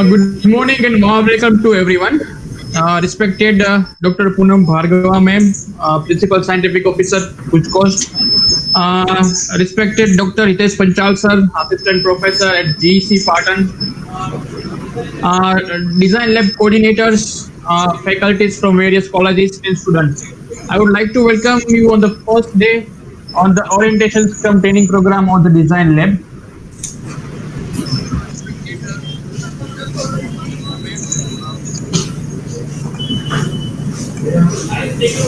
Good morning and warm welcome to everyone. Respected Dr. Poonam Bhargava ma'am, Principal Scientific Officer, GUJCOST. Respected Dr. Hitesh Panchal sir, Assistant Professor at GEC Patan. Uh, Design Lab coordinators, faculties from various colleges and students. I would like to welcome you on the first day on the orientation scrum training program on the Design Lab.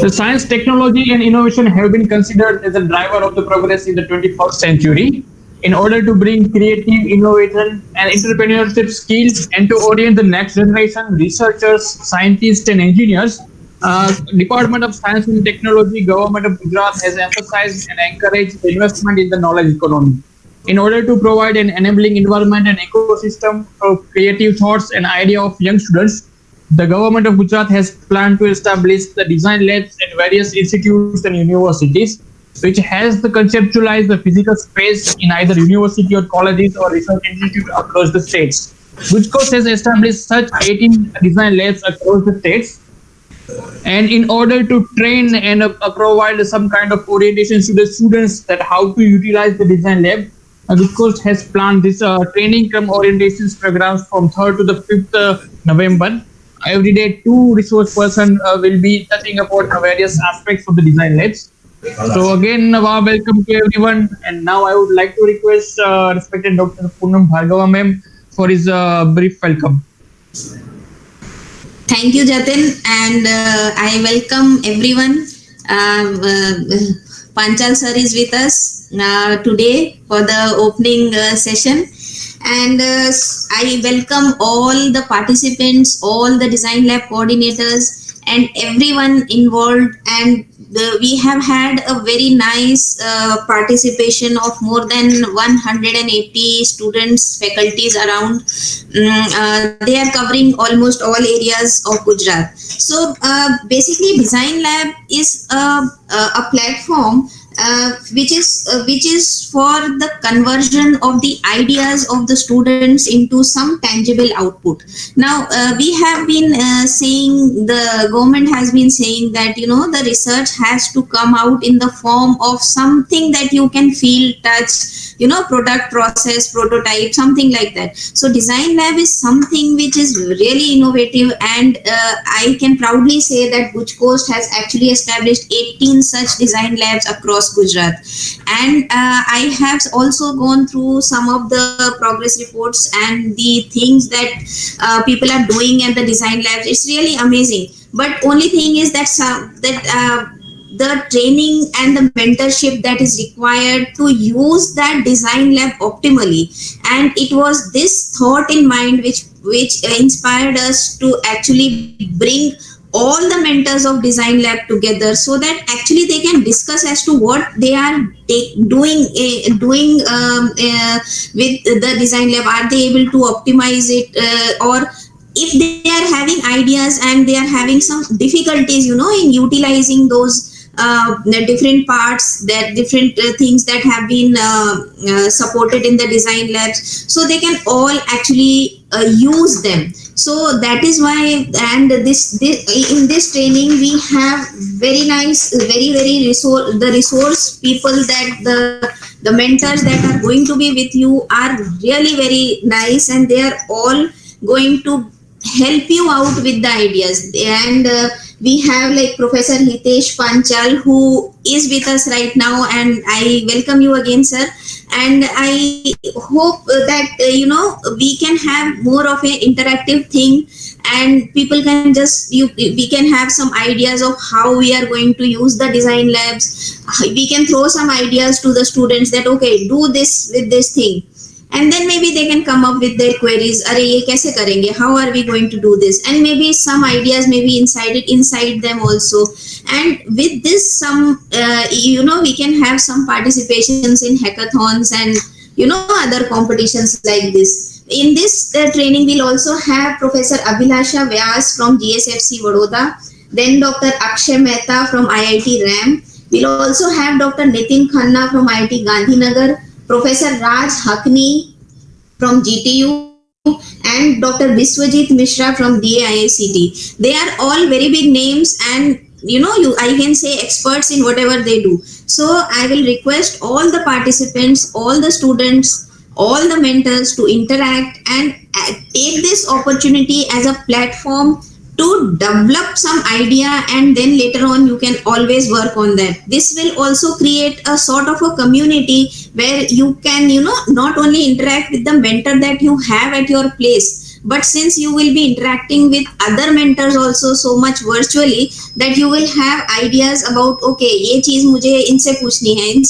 The science, technology, and innovation have been considered as a driver of the progress in the 21st century. In order to bring creative, innovation, and entrepreneurship skills and to orient the next generation researchers, scientists, and engineers, Department of Science and Technology, Government of Gujarat has emphasized and encouraged investment in the knowledge economy. In order to provide an enabling environment and ecosystem for creative thoughts and idea of young students, the government of Gujarat has planned to establish the design labs at various institutes and universities, which has to conceptualize the physical space in either university or colleges or research institutes across the states. GUJCOST has established such 18 design labs across the states. And in order to train and provide some kind of orientation to the students that how to utilize the design lab, GUJCOST has planned this training from orientation programs from 3rd to the 5th November. Every day, 2 resource person will be touching upon various aspects of the design labs. So again, warm welcome to everyone. And now I would like to request respected Dr. Poonam Bhargava ma'am for his brief welcome. Thank you, Jatin, and I welcome everyone. Panchal sir is with us today for the opening session. And I welcome all the participants, all the design lab coordinators, and everyone involved. And we have had a very nice participation of more than 180 students, faculties around. They are covering almost all areas of Gujarat. So basically, Design Lab is a platform which is for the conversion of the ideas of the students into some tangible output. Now we have been saying, the government has been saying that the research has to come out in the form of something that you can feel, touch, product, process, prototype, something like that. So Design Lab is something which is really innovative, and I can proudly say that GUJCOST has actually established 18 such design labs across Gujarat. And I have also gone through some of the progress reports and the things that people are doing at the design labs. It's really amazing. But only thing is that the training and the mentorship that is required to use that design lab optimally. And it was this thought in mind which inspired us to actually bring all the mentors of design lab together, so that actually they can discuss as to what they are doing with the design lab. Are they able to optimize it, or if they are having ideas and they are having some difficulties in utilizing those the different parts, that different things that have been supported in the design labs, so they can all actually use them. So that is why, and this in this training we have very nice, very resource people, that the mentors that are going to be with you are really very nice, and they are all going to help you out with the ideas. And we have like Professor Hitesh Panchal, who is with us right now, and I welcome you again, sir. And I hope that we can have more of an interactive thing, and people can we can have some ideas of how we are going to use the design labs. We can throw some ideas to the students that, okay, do this with this thing. and then maybe they can come up with their queries. Are ye kaise karenge? How are we going to do this? And maybe some ideas may be inside them also. And with this, some we can have some participations in hackathons and other competitions like this. In this training, we'll also have Professor Abhilasha Vyas from GSFC Vadodara, then Dr. Akshay Mehta from IIT RAM. We'll also have Dr. Nitin Khanna from IIT Gandhinagar, Professor Raj Hakni from GTU, and Dr. Biswajit Mishra from DAIICT. They are all very big names, and I can say experts in whatever they do. So I will request all the participants, all the students, all the mentors to interact and take this opportunity as a platform to develop some idea, and then later on you can always work on that. This will also create a sort of a community where you can not only interact with the mentor that you have at your place, but since you will be interacting with other mentors also so much virtually, that you will have ideas about, okay, ye cheez mujhe inse puchni hai.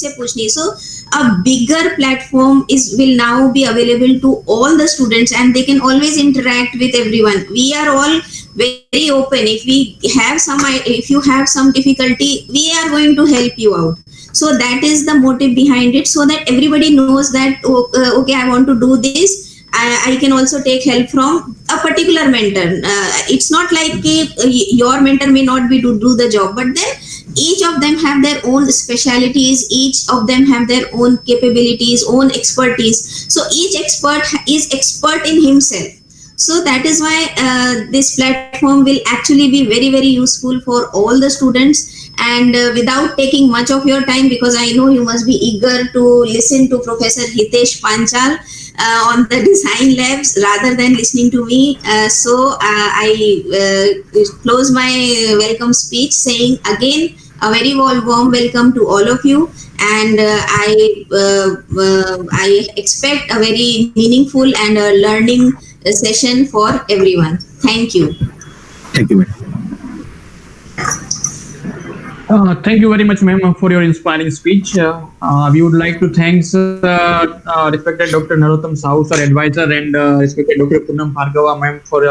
So a bigger platform will now be available to all the students, and they can always interact with everyone. We are all very open. If you have some difficulty, we are going to help you out. So that is the motive behind it, so that everybody knows that okay, I want to do this. I can also take help from a particular mentor. It's not like your mentor may not be to do the job, but then each of them have their own specialities, each of them have their own capabilities, own expertise. So each expert is expert in himself. So that is why this platform will actually be very, very useful for all the students. And without taking much of your time, because I know you must be eager to listen to Professor Hitesh Panchal on the design labs rather than listening to me. So I close my welcome speech saying again a very warm welcome to all of you. And I expect a very meaningful and a learning session for everyone. Thank you. Thank you, madam. Thank you very much, ma'am, for your inspiring speech. We would like to thank respected Dr. Narottam Sahu, sir, advisor, and respected Dr. Poonam Bhargava, ma'am, for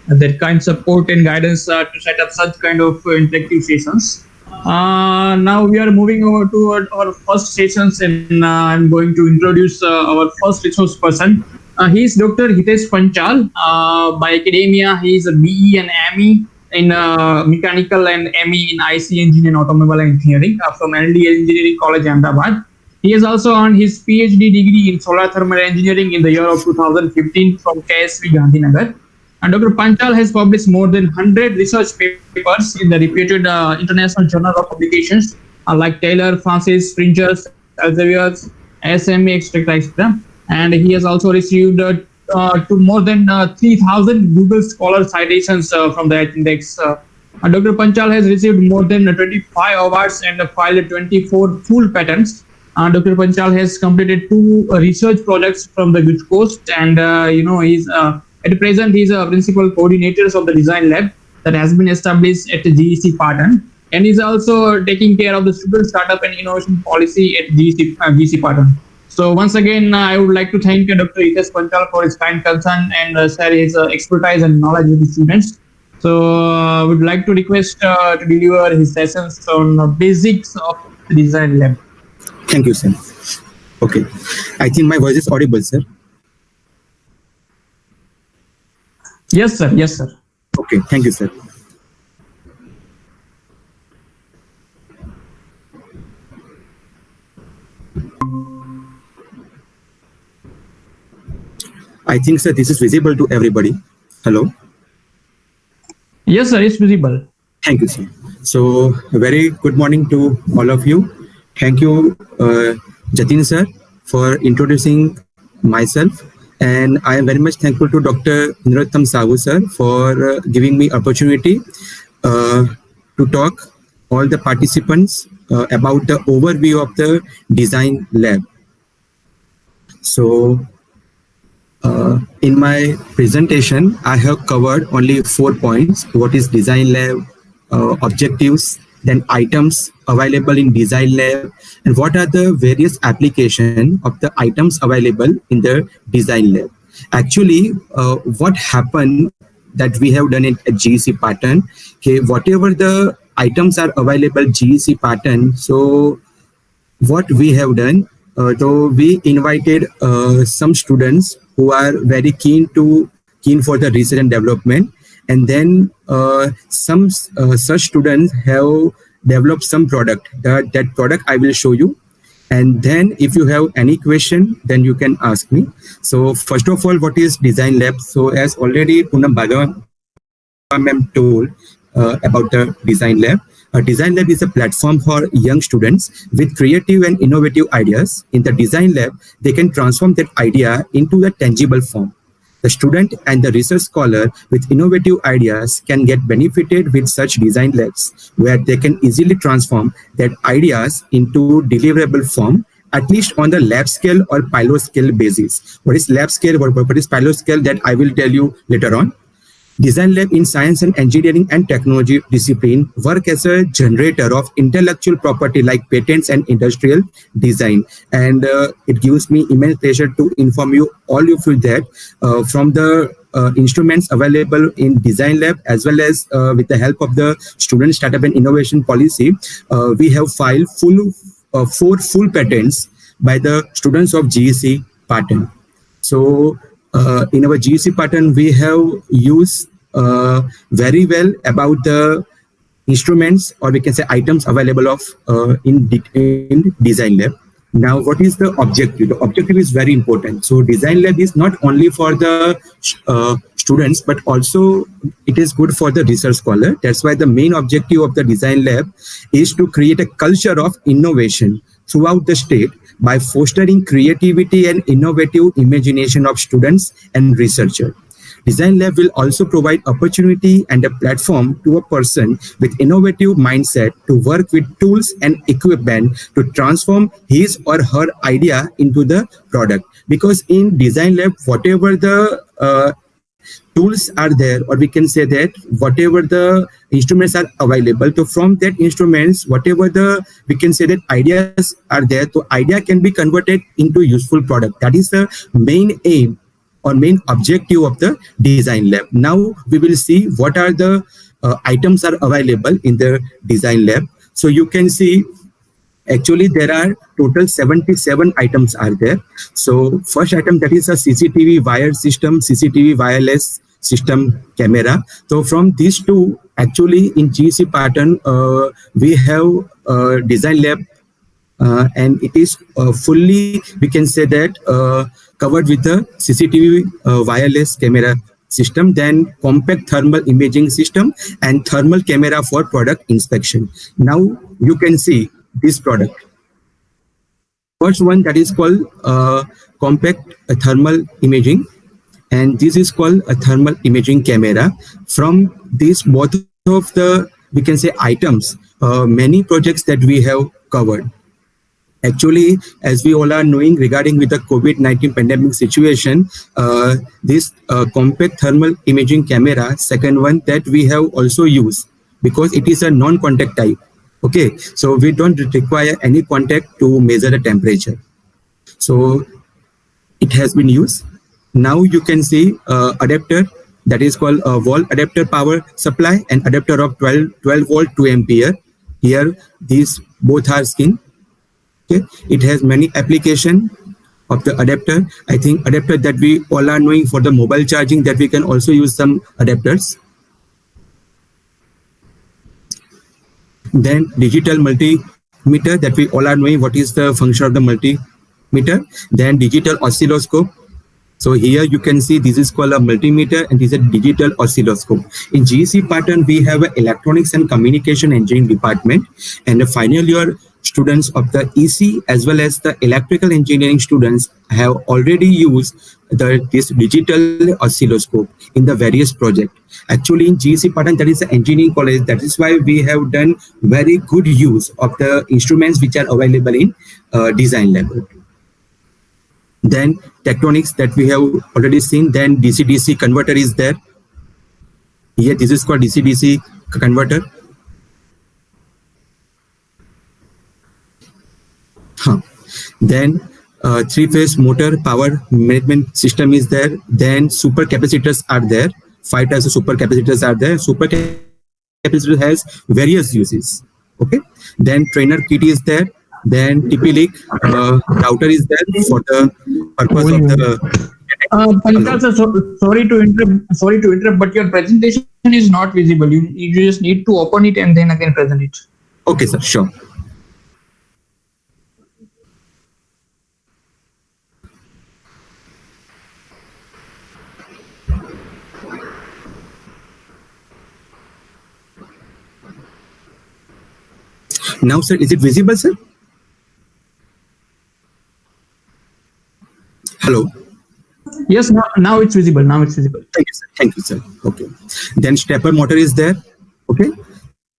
their kind support and guidance to set up such kind of interactive sessions. Now we are moving over to our first sessions, and I'm going to introduce our first resource person. He is Dr. Hitesh Panchal. By academia, he is a BE and ME in mechanical and ME in IC Engine and Automobile Engineering from LDA Engineering College, Ahmedabad. He has also earned his PhD degree in Solar Thermal Engineering in the year of 2015 from KSV Gandhinagar. And Dr. Panchal has published more than 100 research papers in the reputed international journal of publications like Taylor, Francis, Springers, Elsevier, SMA, etc. And he has also received to more than 3,000 Google Scholar citations from the index. Dr. Panchal has received more than 25 awards and filed 24 full patents. Dr. Panchal has completed 2 research projects from the GUJCOST, and he's at present he's a principal coordinator of the design lab that has been established at the GEC Patan, and he's also taking care of the student startup and innovation policy at GEC Patan. So once again, I would like to thank Dr. Hitesh Panchal for his kind concern and share his expertise and knowledge with the students. So I would like to request to deliver his sessions on the basics of the design lab. Thank you, sir. Okay. I think my voice is audible, sir. Yes, sir. Yes, sir. Okay. Thank you, sir. I think, sir, this is visible to everybody. Hello. Yes, sir. It's visible. Thank you, sir. So, a very good morning to all of you. Thank you, Jatin, sir, for introducing myself. And I am very much thankful to Dr. Narottam Sahu, sir, for giving me opportunity to talk all the participants about the overview of the design lab. So, in my presentation, I have covered only 4 points: what is design lab, objectives, then items available in design lab, and what are the various application of the items available in the design lab. Actually, what happened that we have done it at GEC pattern, okay, whatever the items are available GEC pattern, so what we have done, so we invited some students who are very keen for the research and development, and then some such students have developed some product. That product I will show you, and then if you have any question, then you can ask me. So first of all, what is design lab? So as already Poonam Bhagavan ma'am told about the design lab. A design lab is a platform for young students with creative and innovative ideas. In the design lab, they can transform that idea into a tangible form. The student and the research scholar with innovative ideas can get benefited with such design labs, where they can easily transform that ideas into deliverable form, at least on the lab scale or pilot scale basis. What is lab scale? What is pilot scale? That I will tell you later on. Design lab in science and engineering and technology discipline work as a generator of intellectual property like patents and industrial design. And it gives me immense pleasure to inform you, all of you, that from the instruments available in design lab, as well as with the help of the student startup and innovation policy, we have filed 4 full patents by the students of GEC pattern. So in our GEC pattern, we have used very well about the instruments, or we can say items available of in design lab. Now, what is the objective? The objective is very important. So design lab is not only for the students, but also it is good for the research scholar. That's why the main objective of the design lab is to create a culture of innovation throughout the state by fostering creativity and innovative imagination of students and researchers. Design lab will also provide opportunity and a platform to a person with innovative mindset to work with tools and equipment to transform his or her idea into the product. Because in design lab, whatever the tools are there, or we can say that whatever the instruments are available, so from that instruments, whatever the, we can say that ideas are there, so idea can be converted into useful product. That is the main aim or main objective of the design lab. Now we will see what are the items are available in the design lab. So you can see actually there are total 77 items are there. So first item, that is a CCTV wire system, CCTV wireless system camera. So from these two, actually in GEC pattern, we have design lab and it is fully, we can say that covered with the CCTV wireless camera system, then compact thermal imaging system and thermal camera for product inspection. Now you can see this product. First one, that is called compact thermal imaging, and this is called a thermal imaging camera. From these both of the, we can say, items, many projects that we have covered. Actually, as we all are knowing regarding with the COVID-19 pandemic situation, this compact thermal imaging camera, second one, that we have also used because it is a non-contact type. Okay, so we don't require any contact to measure the temperature. So it has been used. Now you can see adapter, that is called a wall adapter power supply and adapter of 12 volt 2 ampere. Here, these both are skin. Okay. It has many application of the adapter. I think adapter that we all are knowing for the mobile charging, that we can also use some adapters. Then digital multimeter, that we all are knowing what is the function of the multimeter. Then digital oscilloscope. So here you can see this is called a multimeter and this is a digital oscilloscope. In GEC pattern, we have an electronics and communication engineering department, and the final year students of the EC as well as the electrical engineering students have already used this digital oscilloscope in the various projects. Actually, in GEC pattern, that is the engineering college. That is why we have done very good use of the instruments which are available in design lab. Then tectonics, that we have already seen. Then DC-DC converter is there. Here, this is called DC-DC converter. Huh. Then three-phase motor power management system is there. Then super capacitors are there. 5 types of super capacitors are there. Super capacitor has various uses. Okay. Then trainer kit is there. Then TP-Link router is there for the purpose of the. Pankaj, sir, sorry to interrupt. Sorry to interrupt, but your presentation is not visible. You just need to open it and then again present it. Okay, sir. Sure. Now, sir, is it visible, sir? Hello. Yes, now it's visible. Now it's visible. Thank you, sir. Thank you, sir. Okay. Then stepper motor is there. Okay.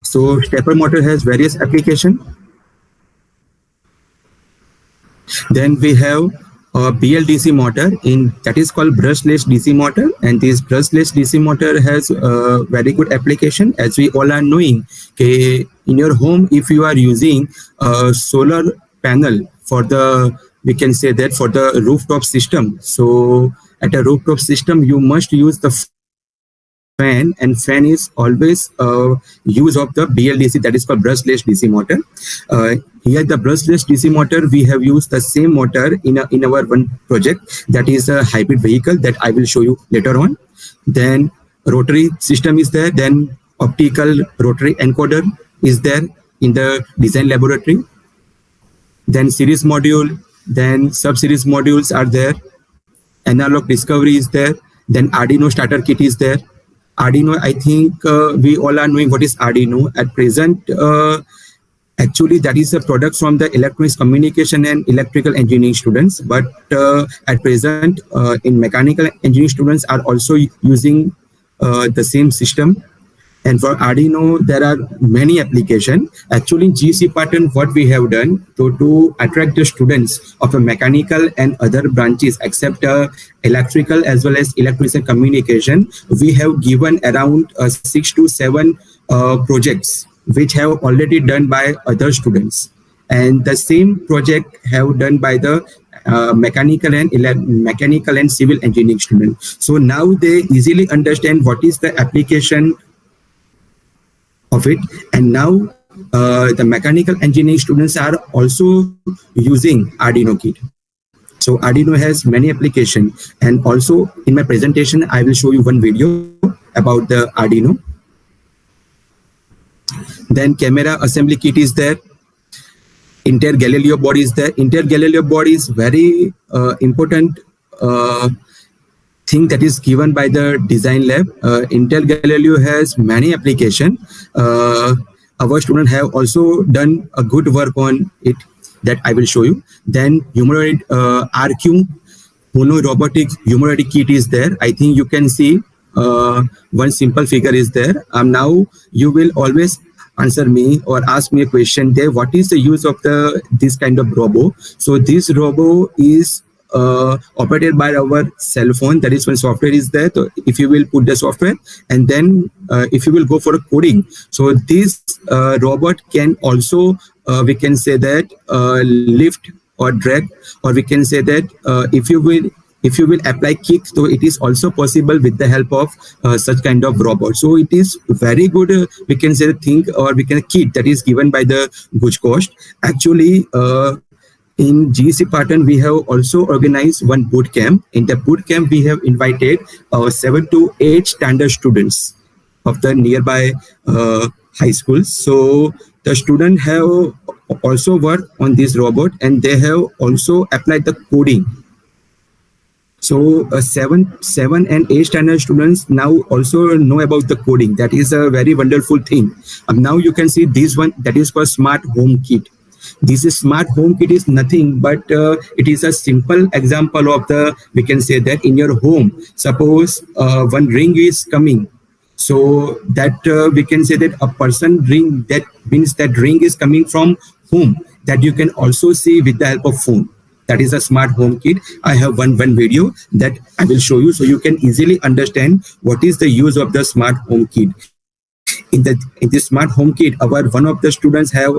So stepper motor has various application. Then we have a BLDC motor in that is called brushless DC motor, and this brushless DC motor has a very good application, as we all are knowing. Okay, in your home, if you are using a solar panel for the, we can say that for the rooftop system. So at a rooftop system, you must use the fan, and fan is always use of the BLDC, that is called brushless DC motor. Here the brushless DC motor, we have used the same motor in our one project, that is a hybrid vehicle that I will show you later on. Then rotary system is there. Then optical rotary encoder is there in the design laboratory. Then series module, then sub-series modules are there. Analog discovery is there. Then Arduino starter kit is there. Arduino, I think we all are knowing what is Arduino. At present, actually that is a product from the electronics communication and electrical engineering students. But at present, in mechanical engineering students are also using the same system. And for Arduino, there are many applications. Actually, in GC pattern, what we have done to attract the students of a mechanical and other branches except electrical as well as electronics and communication, we have given around 6 to 7 projects which have already done by other students. And the same project have done by the mechanical and civil engineering students. So now they easily understand what is the application of it, and now the mechanical engineering students are also using Arduino kit. So Arduino has many applications, and also in my presentation I will show you one video about the Arduino. Then camera assembly kit is there. Inter Galileo board is there. Inter Galileo board is very important thing that is given by the design lab. Intel Galileo has many applications. Our students have also done a good work on it that I will show you. Then humanoid RQ Mono robotic humanoid kit is there. I think you can see one simple figure is there. Now you will always answer me or ask me a question there, what is the use of this kind of robo? So this robo is operated by our cell phone. That is when software is there. So if you will put the software, and then if you will go for a coding, so this robot can also we can say that lift or drag, or we can say that if you will apply kick, so it is also possible with the help of such kind of robot. So it is very good, we can say thing, or we can kit that is given by the GUJCOST. Actually, in GC pattern, we have also organized one boot camp. In the boot camp, we have invited 7 to 8 standard students of the nearby high schools. So the students have also worked on this robot, and they have also applied the coding. So 7 and 8 standard students now also know about the coding. That is a very wonderful thing. Now you can see this one, that is called Smart Home Kit. This is Smart Home Kit is nothing but it is a simple example of we can say that in your home, suppose one ring is coming. So that we can say that a person ring, that means that ring is coming from home, that you can also see with the help of phone. That is a Smart Home Kit. I have one video that I will show you, so you can easily understand what is the use of the Smart Home Kit. In this Smart Home Kit, one of the students have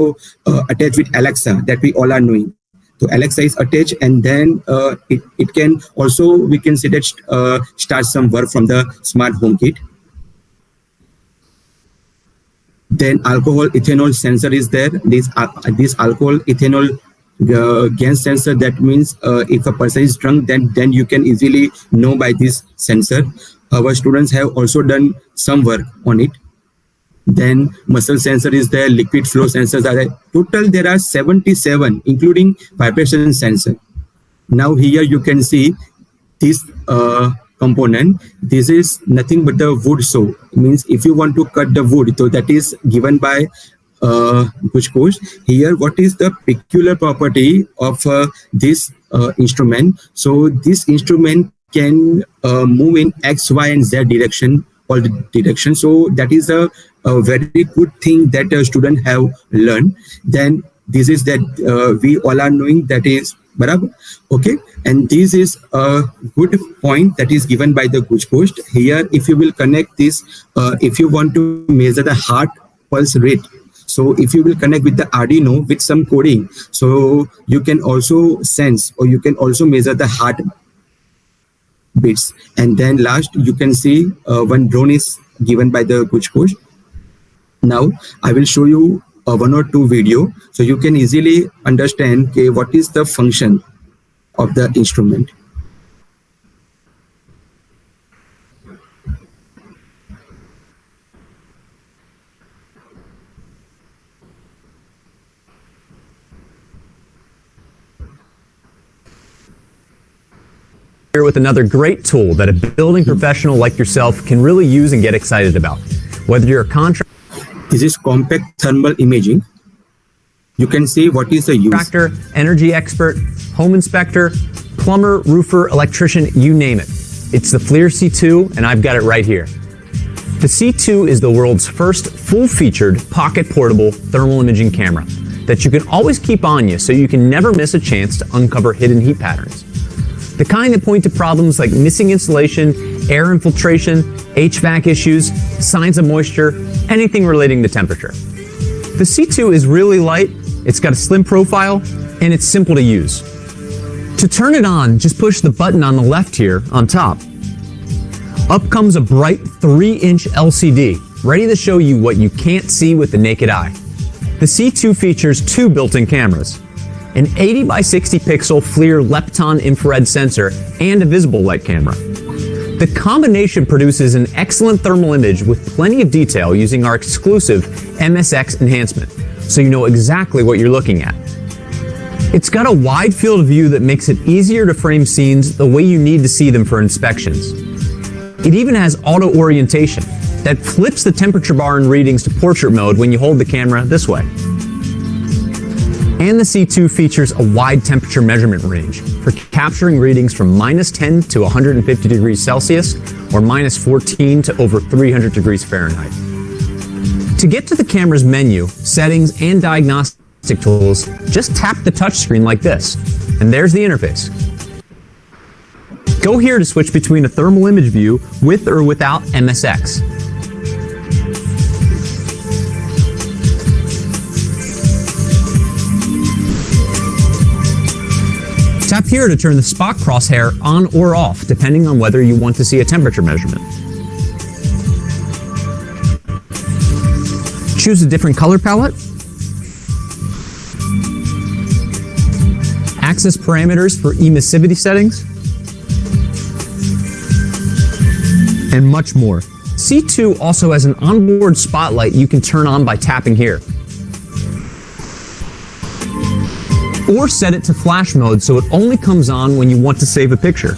attached with Alexa, that we all are knowing. So Alexa is attached, and then it can also, we can say that start some work from the smart home kit. Then alcohol ethanol sensor is there. This alcohol ethanol gas sensor, that means if a person is drunk, then you can easily know by this sensor. Our students have also done some work on it. Then muscle sensor is there, liquid flow sensors are there. Total there are 77, including vibration sensor. Now here you can see this component. This is nothing but the wood saw. It means if you want to cut the wood, so that is given by GUJCOST. Here, what is the peculiar property of this instrument? So this instrument can move in X, Y, and Z direction, all the direction. So that is a very good thing that a student have learned. Then this is that we all are knowing, that is barabar. Okay, and this is a good point that is given by the GUJCOST. Here, if you will connect this, if you want to measure the heart pulse rate, so if you will connect with the Arduino with some coding, so you can also sense, or you can also measure the heart beats. And then last, you can see one drone is given by the GUJCOST. Now I will show you one or two video, so you can easily understand, okay, what is the function of the instrument. Here with another great tool that a building professional like yourself can really use and get excited about. Whether you're a contractor, this is compact thermal imaging. You can see what is the use. Energy expert, home inspector, plumber, roofer, electrician, you name it. It's the FLIR C2, and I've got it right here. The C2 is the world's first full-featured pocket portable thermal imaging camera that you can always keep on you, so you can never miss a chance to uncover hidden heat patterns. The kind that point to problems like missing insulation, air infiltration, HVAC issues, signs of moisture, anything relating to temperature. The C2 is really light, it's got a slim profile, and it's simple to use. To turn it on, just push the button on the left here on top. Up comes a bright 3-inch LCD, ready to show you what you can't see with the naked eye. The C2 features two built-in cameras, an 80 by 60 pixel FLIR Lepton infrared sensor, and a visible light camera. The combination produces an excellent thermal image with plenty of detail using our exclusive MSX enhancement, so you know exactly what you're looking at. It's got a wide field of view that makes it easier to frame scenes the way you need to see them for inspections. It even has auto orientation that flips the temperature bar and readings to portrait mode when you hold the camera this way. And the C2 features a wide temperature measurement range for capturing readings from -10 to 150 degrees Celsius or -14 to over 300 degrees Fahrenheit. To get to the camera's menu, settings, and diagnostic tools, just tap the touchscreen like this, and there's the interface. Go here to switch between a thermal image view with or without MSX. Tap here to turn the spot crosshair on or off, depending on whether you want to see a temperature measurement. Choose a different color palette. Access parameters for emissivity settings. And much more. C2 also has an onboard spotlight you can turn on by tapping here. Or set it to flash mode so it only comes on when you want to save a picture.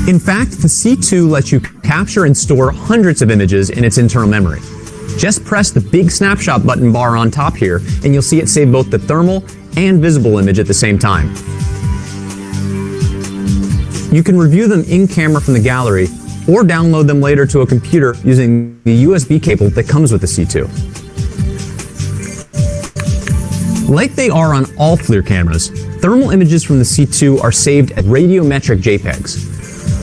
In fact, the C2 lets you capture and store hundreds of images in its internal memory. Just press the big snapshot button bar on top here, and you'll see it save both the thermal and visible image at the same time. You can review them in camera from the gallery, or download them later to a computer using the USB cable that comes with the C2. Like they are on all FLIR cameras, thermal images from the C2 are saved as radiometric JPEGs.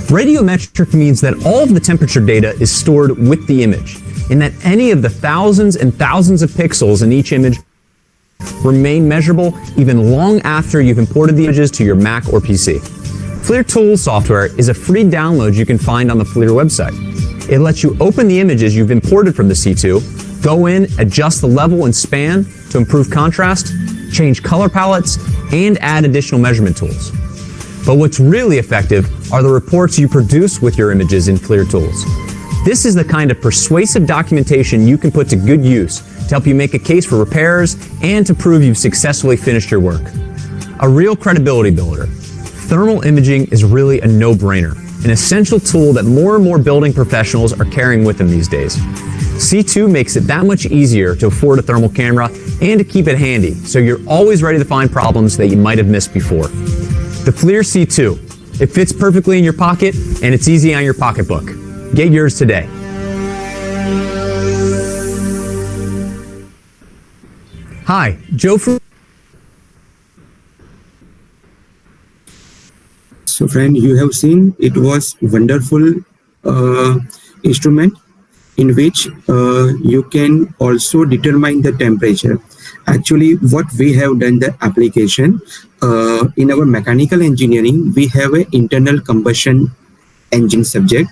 Radiometric means that all of the temperature data is stored with the image. in that any of the thousands and thousands of pixels in each image remain measurable even long after you've imported the images to your Mac or PC. FLIR Tools software is a free download you can find on the FLIR website. It lets you open the images you've imported from the C2, go in, adjust the level and span to improve contrast, change color palettes, and add additional measurement tools. But what's really effective are the reports you produce with your images in FLIR Tools. This is the kind of persuasive documentation you can put to good use to help you make a case for repairs and to prove you've successfully finished your work. A real credibility builder. Thermal imaging is really a no-brainer, an essential tool that more and more building professionals are carrying with them these days. C2 makes it that much easier to afford a thermal camera and to keep it handy, so you're always ready to find problems that you might have missed before. The FLIR C2. It fits perfectly in your pocket, and it's easy on your pocketbook. Get yours today. Hi, Joe from... So friend, you have seen it was wonderful instrument in which you can also determine the temperature. Actually, what we have done the application in our mechanical engineering, we have an internal combustion engine subject.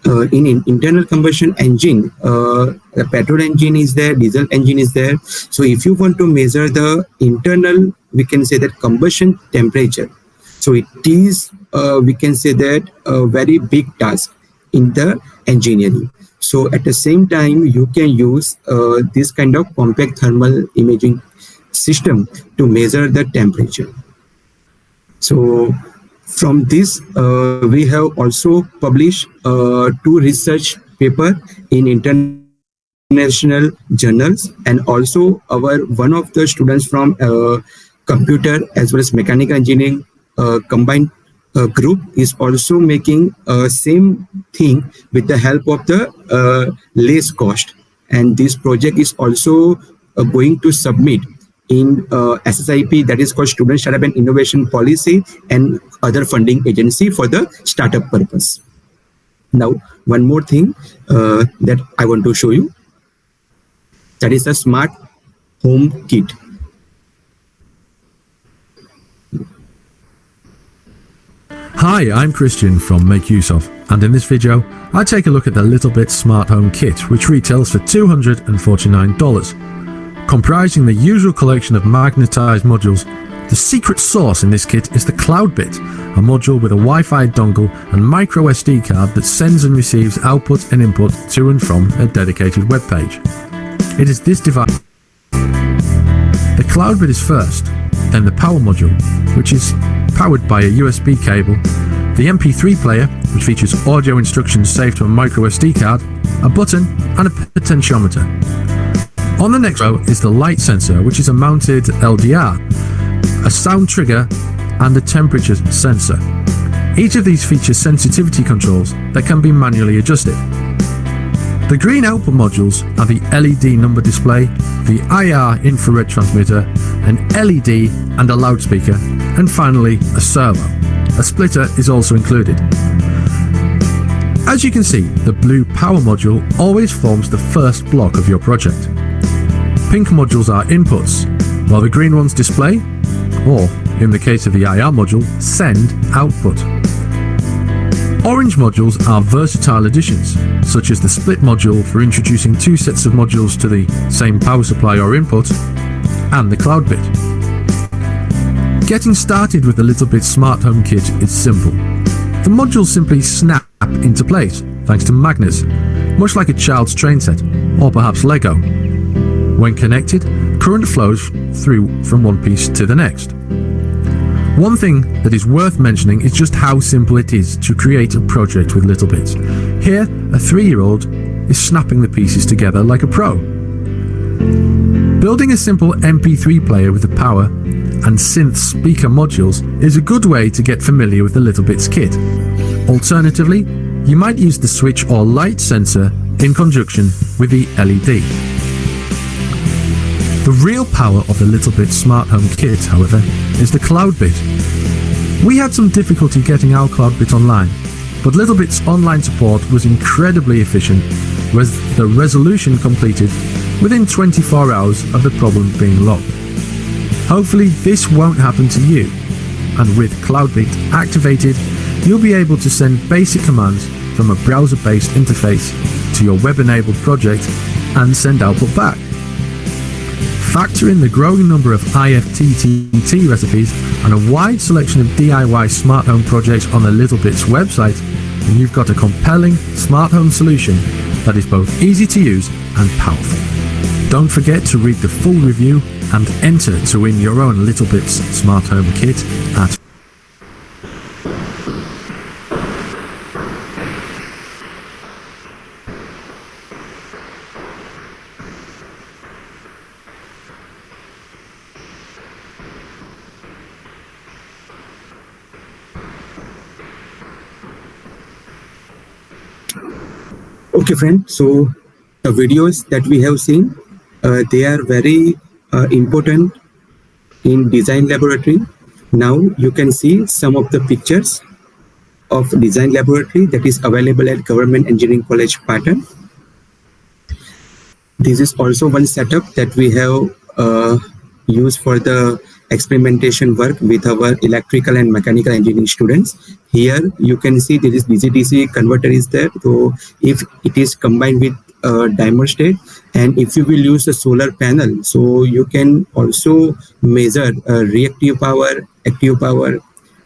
In internal combustion engine, the petrol engine is there, diesel engine is there. So if you want to measure the internal, we can say that combustion temperature. So it is, we can say that a very big task in the engineering. So at the same time, you can use this kind of compact thermal imaging system to measure the temperature. So from this, we have also published 2 research papers in international journals, and also one of the students from computer as well as mechanical engineering combined group is also making same thing with the help of the less cost, and this project is also going to submit in SSIP, that is called Student Startup and Innovation Policy, and other funding agency for the startup purpose. Now, one more thing that I want to show you, that is a smart home kit. Hi, I'm Christian from Make Use Of, and in this video, I take a look at the Littlebit Smart Home Kit, which retails for $249. Comprising the usual collection of magnetized modules, the secret sauce in this kit is the CloudBit, a module with a Wi-Fi dongle and micro SD card that sends and receives output and input to and from a dedicated web page. It is this device. The CloudBit is first, then the power module, which is powered by a USB cable, the MP3 player, which features audio instructions saved to a micro SD card, a button, and a potentiometer. On the next row is the light sensor, which is a mounted LDR, a sound trigger, and a temperature sensor. Each of these features sensitivity controls that can be manually adjusted. The green output modules are the LED number display, the IR infrared transmitter, an LED and a loudspeaker, and finally a servo. A splitter is also included. As you can see, the blue power module always forms the first block of your project. Pink modules are inputs, while the green ones display, or in the case of the IR module, send output. Orange modules are versatile additions, such as the split module for introducing 2 sets of modules to the same power supply or input, and the CloudBit. Getting started with the Littlebit Smart Home Kit is simple. The modules simply snap into place thanks to magnets, much like a child's train set, or perhaps Lego. When connected, current flows through from one piece to the next. One thing that is worth mentioning is just how simple it is to create a project with Littlebits. Here, a 3-year-old is snapping the pieces together like a pro. Building a simple MP3 player with the power and synth speaker modules is a good way to get familiar with the Littlebits kit. Alternatively, you might use the switch or light sensor in conjunction with the LED. The real power of the Littlebit Smart Home Kit, however, is the CloudBit. We had some difficulty getting our CloudBit online, but Littlebit's online support was incredibly efficient, with the resolution completed within 24 hours of the problem being logged. Hopefully this won't happen to you, and with Cloudbeat activated, you'll be able to send basic commands from a browser-based interface to your web-enabled project and send output back. Factor in the growing number of IFTTT recipes and a wide selection of DIY smart home projects on the Littlebits website, and you've got a compelling smart home solution that is both easy to use and powerful. Don't forget to read the full review and enter to win your own Littlebits smart home kit at Okay, friend. So the videos that we have seen, they are very important in design laboratory. Now you can see some of the pictures of design laboratory that is available at Government Engineering College, Patan. This is also one setup that we have used for the experimentation work with our electrical and mechanical engineering students. Here you can see there is DC-DC converter is there. So if it is combined with dimer state, and if you will use a solar panel, so you can also measure reactive power, active power.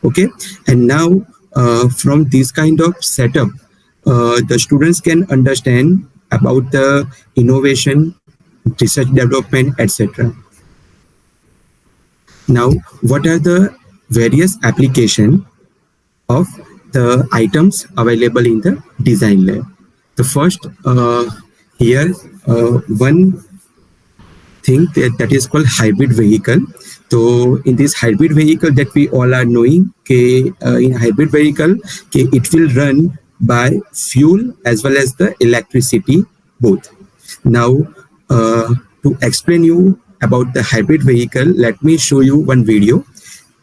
Okay, and now from this kind of setup, the students can understand about the innovation, research development, etc. Now, what are the various applications of the items available in the design lab? The first here, one thing that is called hybrid vehicle. So in this hybrid vehicle that we all are knowing, in hybrid vehicle, it will run by fuel as well as the electricity both. Now, to explain you about the hybrid vehicle, let me show you one video.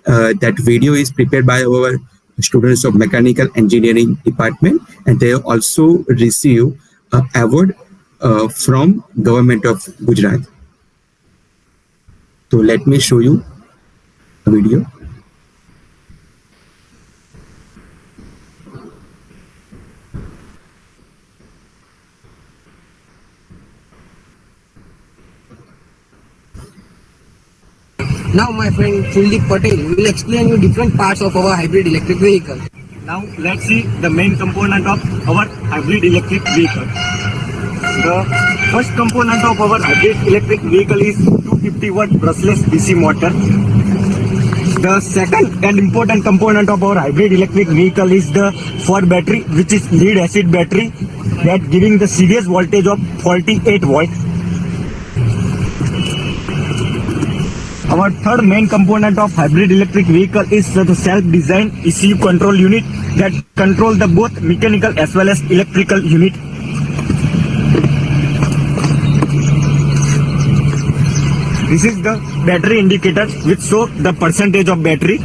That video is prepared by our students of mechanical engineering department, and they also receive an award from Government of Gujarat. So let me show you the video. Now my friend Kuldeep Patel will explain you different parts of our hybrid electric vehicle. Now let's see the main component of our hybrid electric vehicle. The first component of our hybrid electric vehicle is 250 watt brushless DC motor. The second and important component of our hybrid electric vehicle is the FOR battery, which is lead acid battery, that giving the series voltage of 48 volt. Our third main component of hybrid electric vehicle is the self-designed ECU control unit that control the both mechanical as well as electrical unit. This is the battery indicator which show the percentage of battery.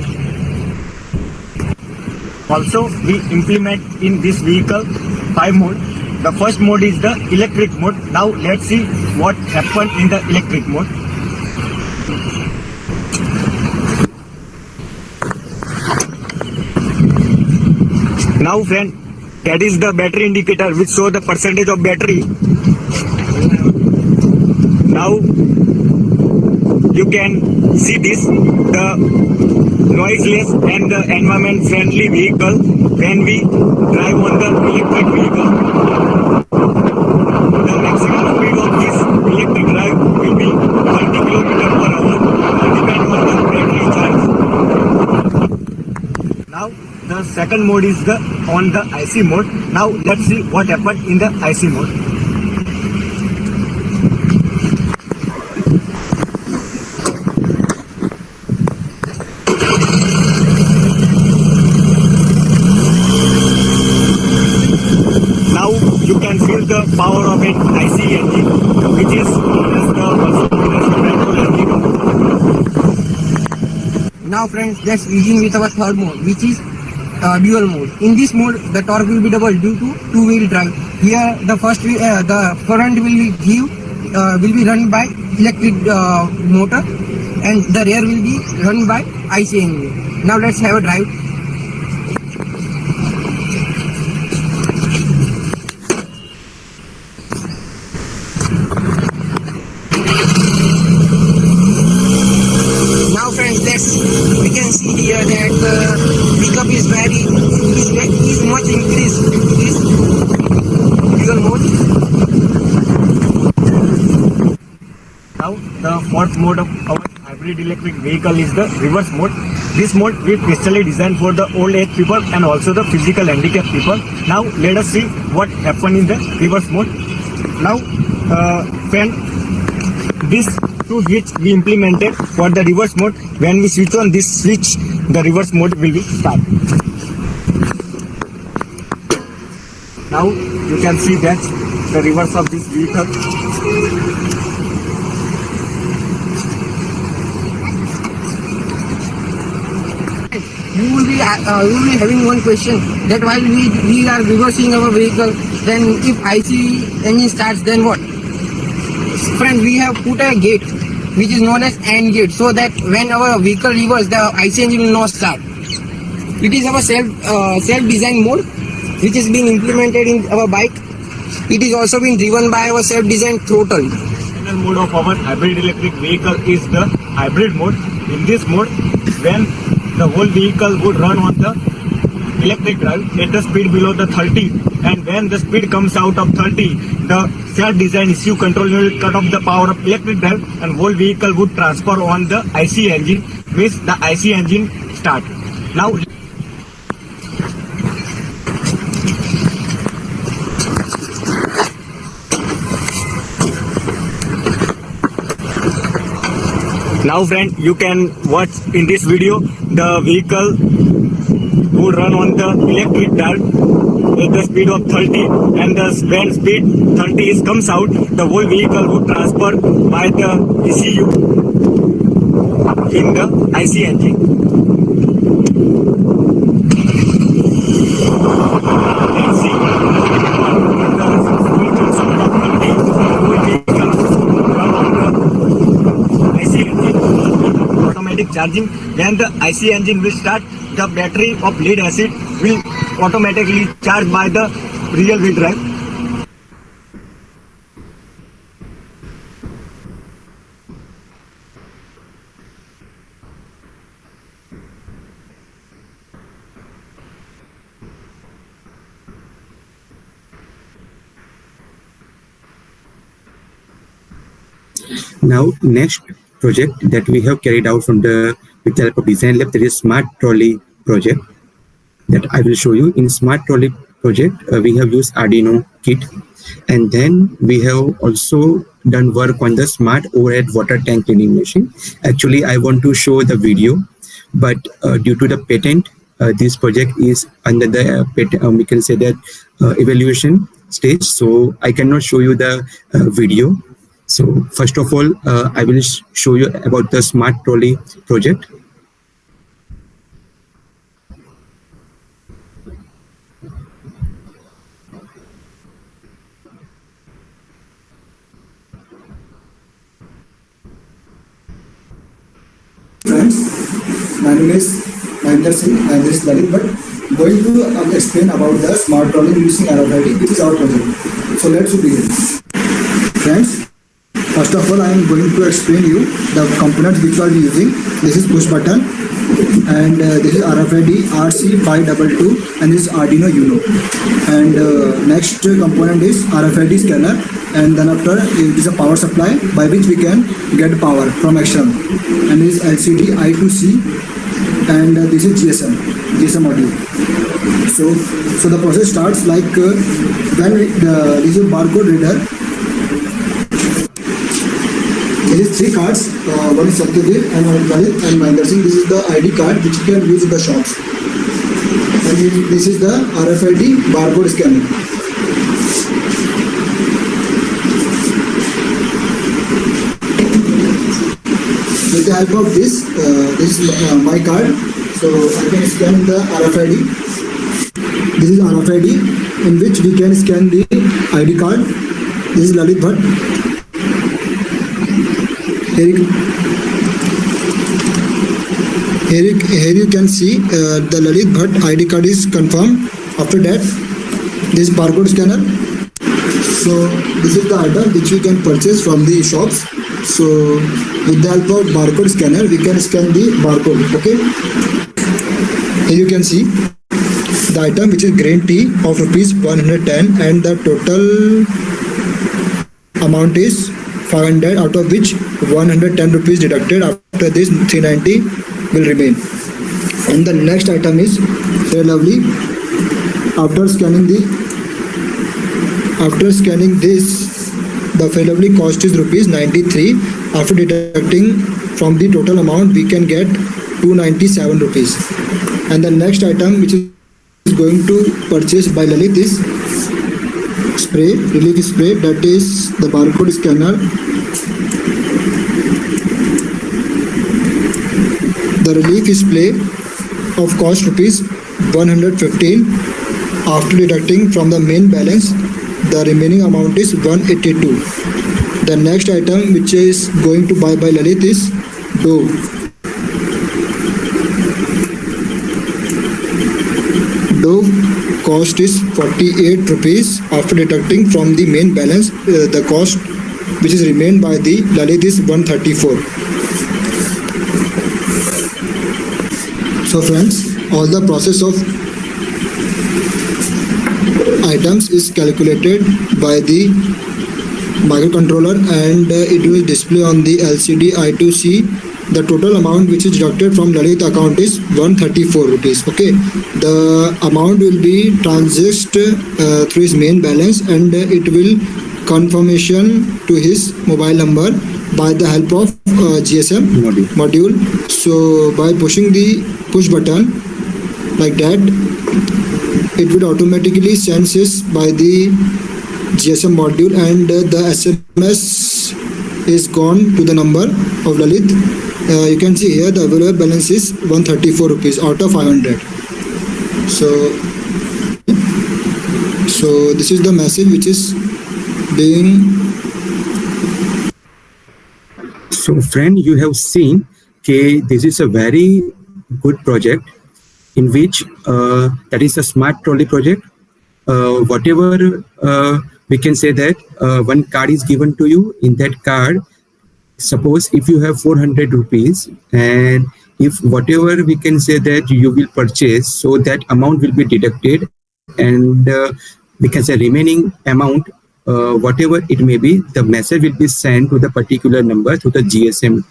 Also, we implement in this vehicle 5 modes. The first mode is the electric mode. Now let's see what happened in the electric mode. Now friend, that is the battery indicator which show the percentage of battery. Now you can see this, the noiseless and the environment friendly vehicle when we drive on the electric vehicle. The maximum speed of this electric drive will be 30 km/h, depending on the battery charge. Now the second mode is on the IC mode. Now let's see what happened in the IC mode. Now you can feel the power of an IC engine, which is known as the petrol engine. Now friends, let's begin with our third mode, which is dual mode. In this mode, the torque will be double due to two-wheel drive. Here, the front will be run by electric motor, and the rear will be run by IC engine. Now let's have a drive. Now friends, we can see here that the pickup is much increased in this dual mode. Now the fourth mode of our hybrid electric vehicle is the reverse mode. This mode we specially designed for the old age people and also the physical handicapped people. Now let us see what happened in the reverse mode. Now friend, this two switch we implemented for the reverse mode. When we switch on this switch, the reverse mode will be start. Now you can see that the reverse of this vehicle. You will be having one question that while we are reversing our vehicle, then if IC engine starts, then what? Friends, we have put a gate which is known as AND gate, so that when our vehicle reverses, the IC engine will not start. It is our self-designed mode which is being implemented in our bike. It is also being driven by our self-designed throttle. The final mode of our hybrid electric vehicle is the hybrid mode. In this mode, when the whole vehicle would run on the electric drive at the speed below the 30, and when the speed comes out of 30, the self-designed ECU control will cut off the power of electric drive and whole vehicle would transfer on the IC engine, means the IC engine start. Now friend, you can watch in this video the vehicle would run on the electric drive with the speed of 30, and when speed 30 comes out, the whole vehicle would transfer by the ECU in the IC engine. Let's see. The speed comes out of 30, the whole vehicle would run on the IC engine. Automatic charging. When the IC engine will start, the battery of lead acid will automatically charge by the rear wheel drive. Now, next project that we have carried out from the with the help of design lab, that is smart trolley project that I will show you. In smart trolley project, we have used Arduino kit, and then we have also done work on the smart overhead water tank cleaning machine. Actually, I want to show the video, but due to the patent, this project is under the we can say that evaluation stage, so I cannot show you the video. So first of all, I will show you about the smart trolley project. Friends, my name is Mahendra Singh and this is Lalit, but going to explain about the smart trolley using RFID, which is our project. So let's begin. Friends, first of all, I am going to explain you the components which we are using. This is push button, and this is RFID RC522, and this is Arduino Uno. And next component is RFID scanner, and then after it is a power supply by which we can get power from external. And this is LCD I2C, and this is GSM module. So the process starts like when this is barcode reader. There is three cards, one is Satyadev and one is Lalit and Mahendra Singh. This is the ID card which you can use in the shops. And this is the RFID barcode scanner. With the help of this is my card. So I can scan the RFID This is RFID in which we can scan the ID card. This is Lalit Bhatt. Here you can see the Lalit Bhatt ID card is confirmed. After that, this barcode scanner. So this is the item which we can purchase from the shops. So with the help of barcode scanner, we can scan the barcode. Okay. Here you can see the item which is green tea of rupees 110, and the total amount is 500, out of which 110 rupees deducted. After this, 390 will remain. And the next item is Fair Lovely. After scanning this, the Fair Lovely cost is rupees 93. After deducting from the total amount, we can get 297 rupees. And the next item which is going to purchase by Lalit is spray, relief spray, that is the barcode scanner. The relief spray of cost rupees 115. After deducting from the main balance, the remaining amount is 182. The next item which is going to buy by Lalit is Dove. Dove cost is 48 rupees. After deducting from the main balance, the cost which is remained by the Lalit is 134. So friends, all the process of items is calculated by the microcontroller, and it will display on the LCD I2C. The total amount which is deducted from Lalit account is 134 rupees. Okay, the amount will be transferred through his main balance, and it will confirmation to his mobile number by the help of GSM module. So by pushing the push button like that, it will automatically senses by the GSM module, and the SMS is gone to the number of Lalit. You can see here the available balance is 134 rupees out of 500. So this is the message which is being. So friend, you have seen this is a very good project in which that is a smart trolley project. Whatever we can say that one card is given to you. In that card, suppose if you have 400 rupees, and if whatever we can say that you will purchase, so that amount will be deducted, and we can say remaining amount, whatever it may be, the message will be sent to the particular number through the GSM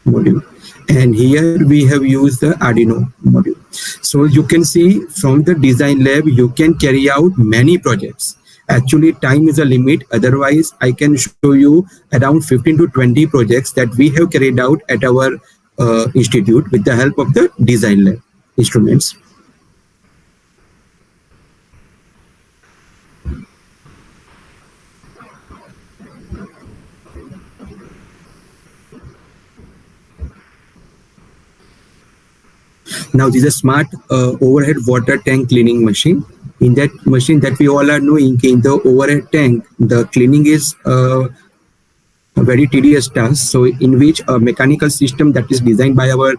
module. And here we have used the Arduino module. So you can see from the design lab, you can carry out many projects. Actually, time is a limit. Otherwise, I can show you around 15 to 20 projects that we have carried out at our institute with the help of the design lab instruments. Now, this is a smart overhead water tank cleaning machine. In that machine that we all are knowing, in the overhead tank, the cleaning is a very tedious task. So in which a mechanical system that is designed by our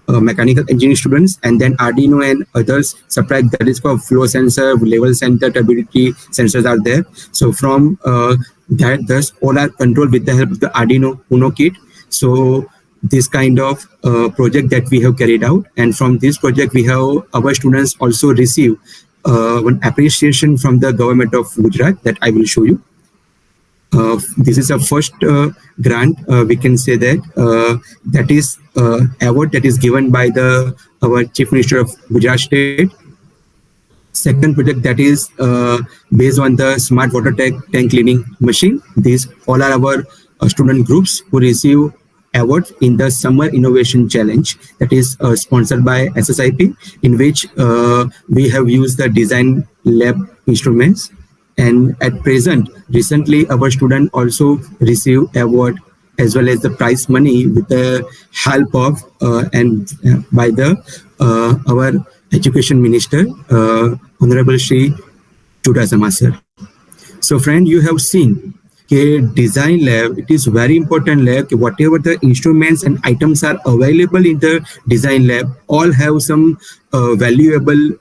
mechanical engineering students, and then Arduino and others supply, that is for flow sensor, level sensor, turbidity sensors are there. So from that, thus all are controlled with the help of the Arduino Uno kit. So this kind of project that we have carried out, and from this project we have our students also receive one appreciation from the government of Gujarat that I will show you. This is a first grant, we can say that that is award that is given by our Chief Minister of Gujarat State. Second project that is based on the smart water tank cleaning machine. These all are our student groups who receive award in the Summer Innovation Challenge that is sponsored by SSIP, in which we have used the design lab instruments. And at present, recently our student also received award as well as the prize money with the help of and by the our Education Minister, Honorable Shri Chudasama sir. So friend, you have seen design lab, it is very important lab. Whatever the instruments and items are available in the design lab, all have some valuable,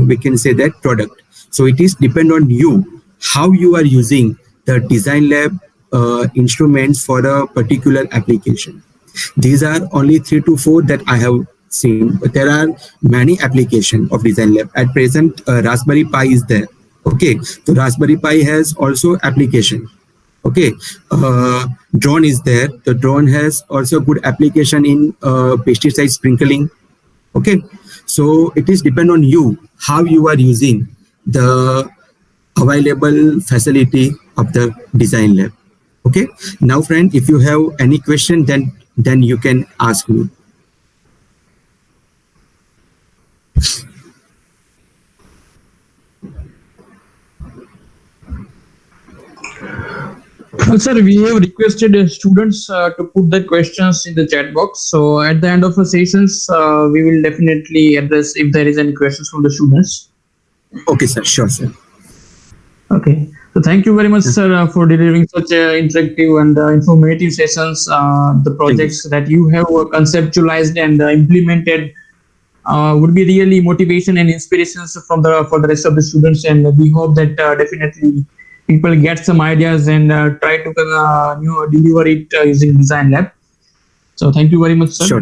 we can say that product. So it is depend on you, how you are using the design lab instruments for a particular application. These are only 3 to 4 that I have seen, but there are many applications of design lab. At present, Raspberry Pi is there. Okay, so Raspberry Pi has also application. Okay, drone is there. The drone has also good application in pesticide sprinkling. Okay, so it is depend on you how you are using the available facility of the design lab. Okay, now friend, if you have any question, then you can ask me. Well, sir, we have requested students to put their questions in the chat box. So at the end of the sessions, we will definitely address if there is any questions from the students. Okay, sir. Sure, sir. Okay. So thank you very much, sir, for delivering such interactive and informative sessions. The projects that you have conceptualized and implemented would be really motivation and inspirations for the rest of the students. And we hope that definitely people get some ideas and try to deliver it using Design Lab. So thank you very much, sir. Sure.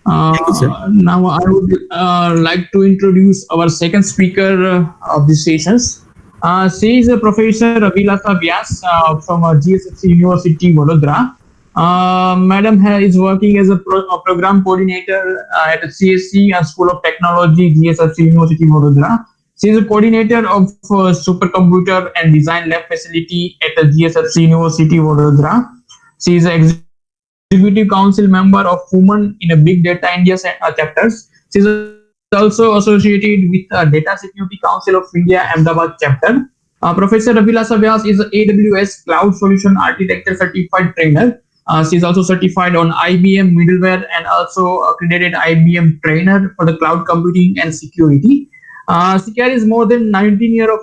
Thank you, sir. Now I would like to introduce our second speaker of these sessions. She is Professor Abhilasa Vyas from GSFC University, Vadodara. Madam is working as a program coordinator at the CSC School of Technology, GSFC University, Vadodara. She is a coordinator of supercomputer and design lab facility at the GSFC University, Vadodara. She is an executive council member of Women in a Big Data India chapters. She is also associated with Data Security Council of India, Ahmedabad chapter. Professor Abhilasa Vyas is an AWS Cloud Solution Architecture Certified Trainer. She is also certified on IBM middleware and also accredited IBM trainer for the cloud computing and security. She carries more than 19 years of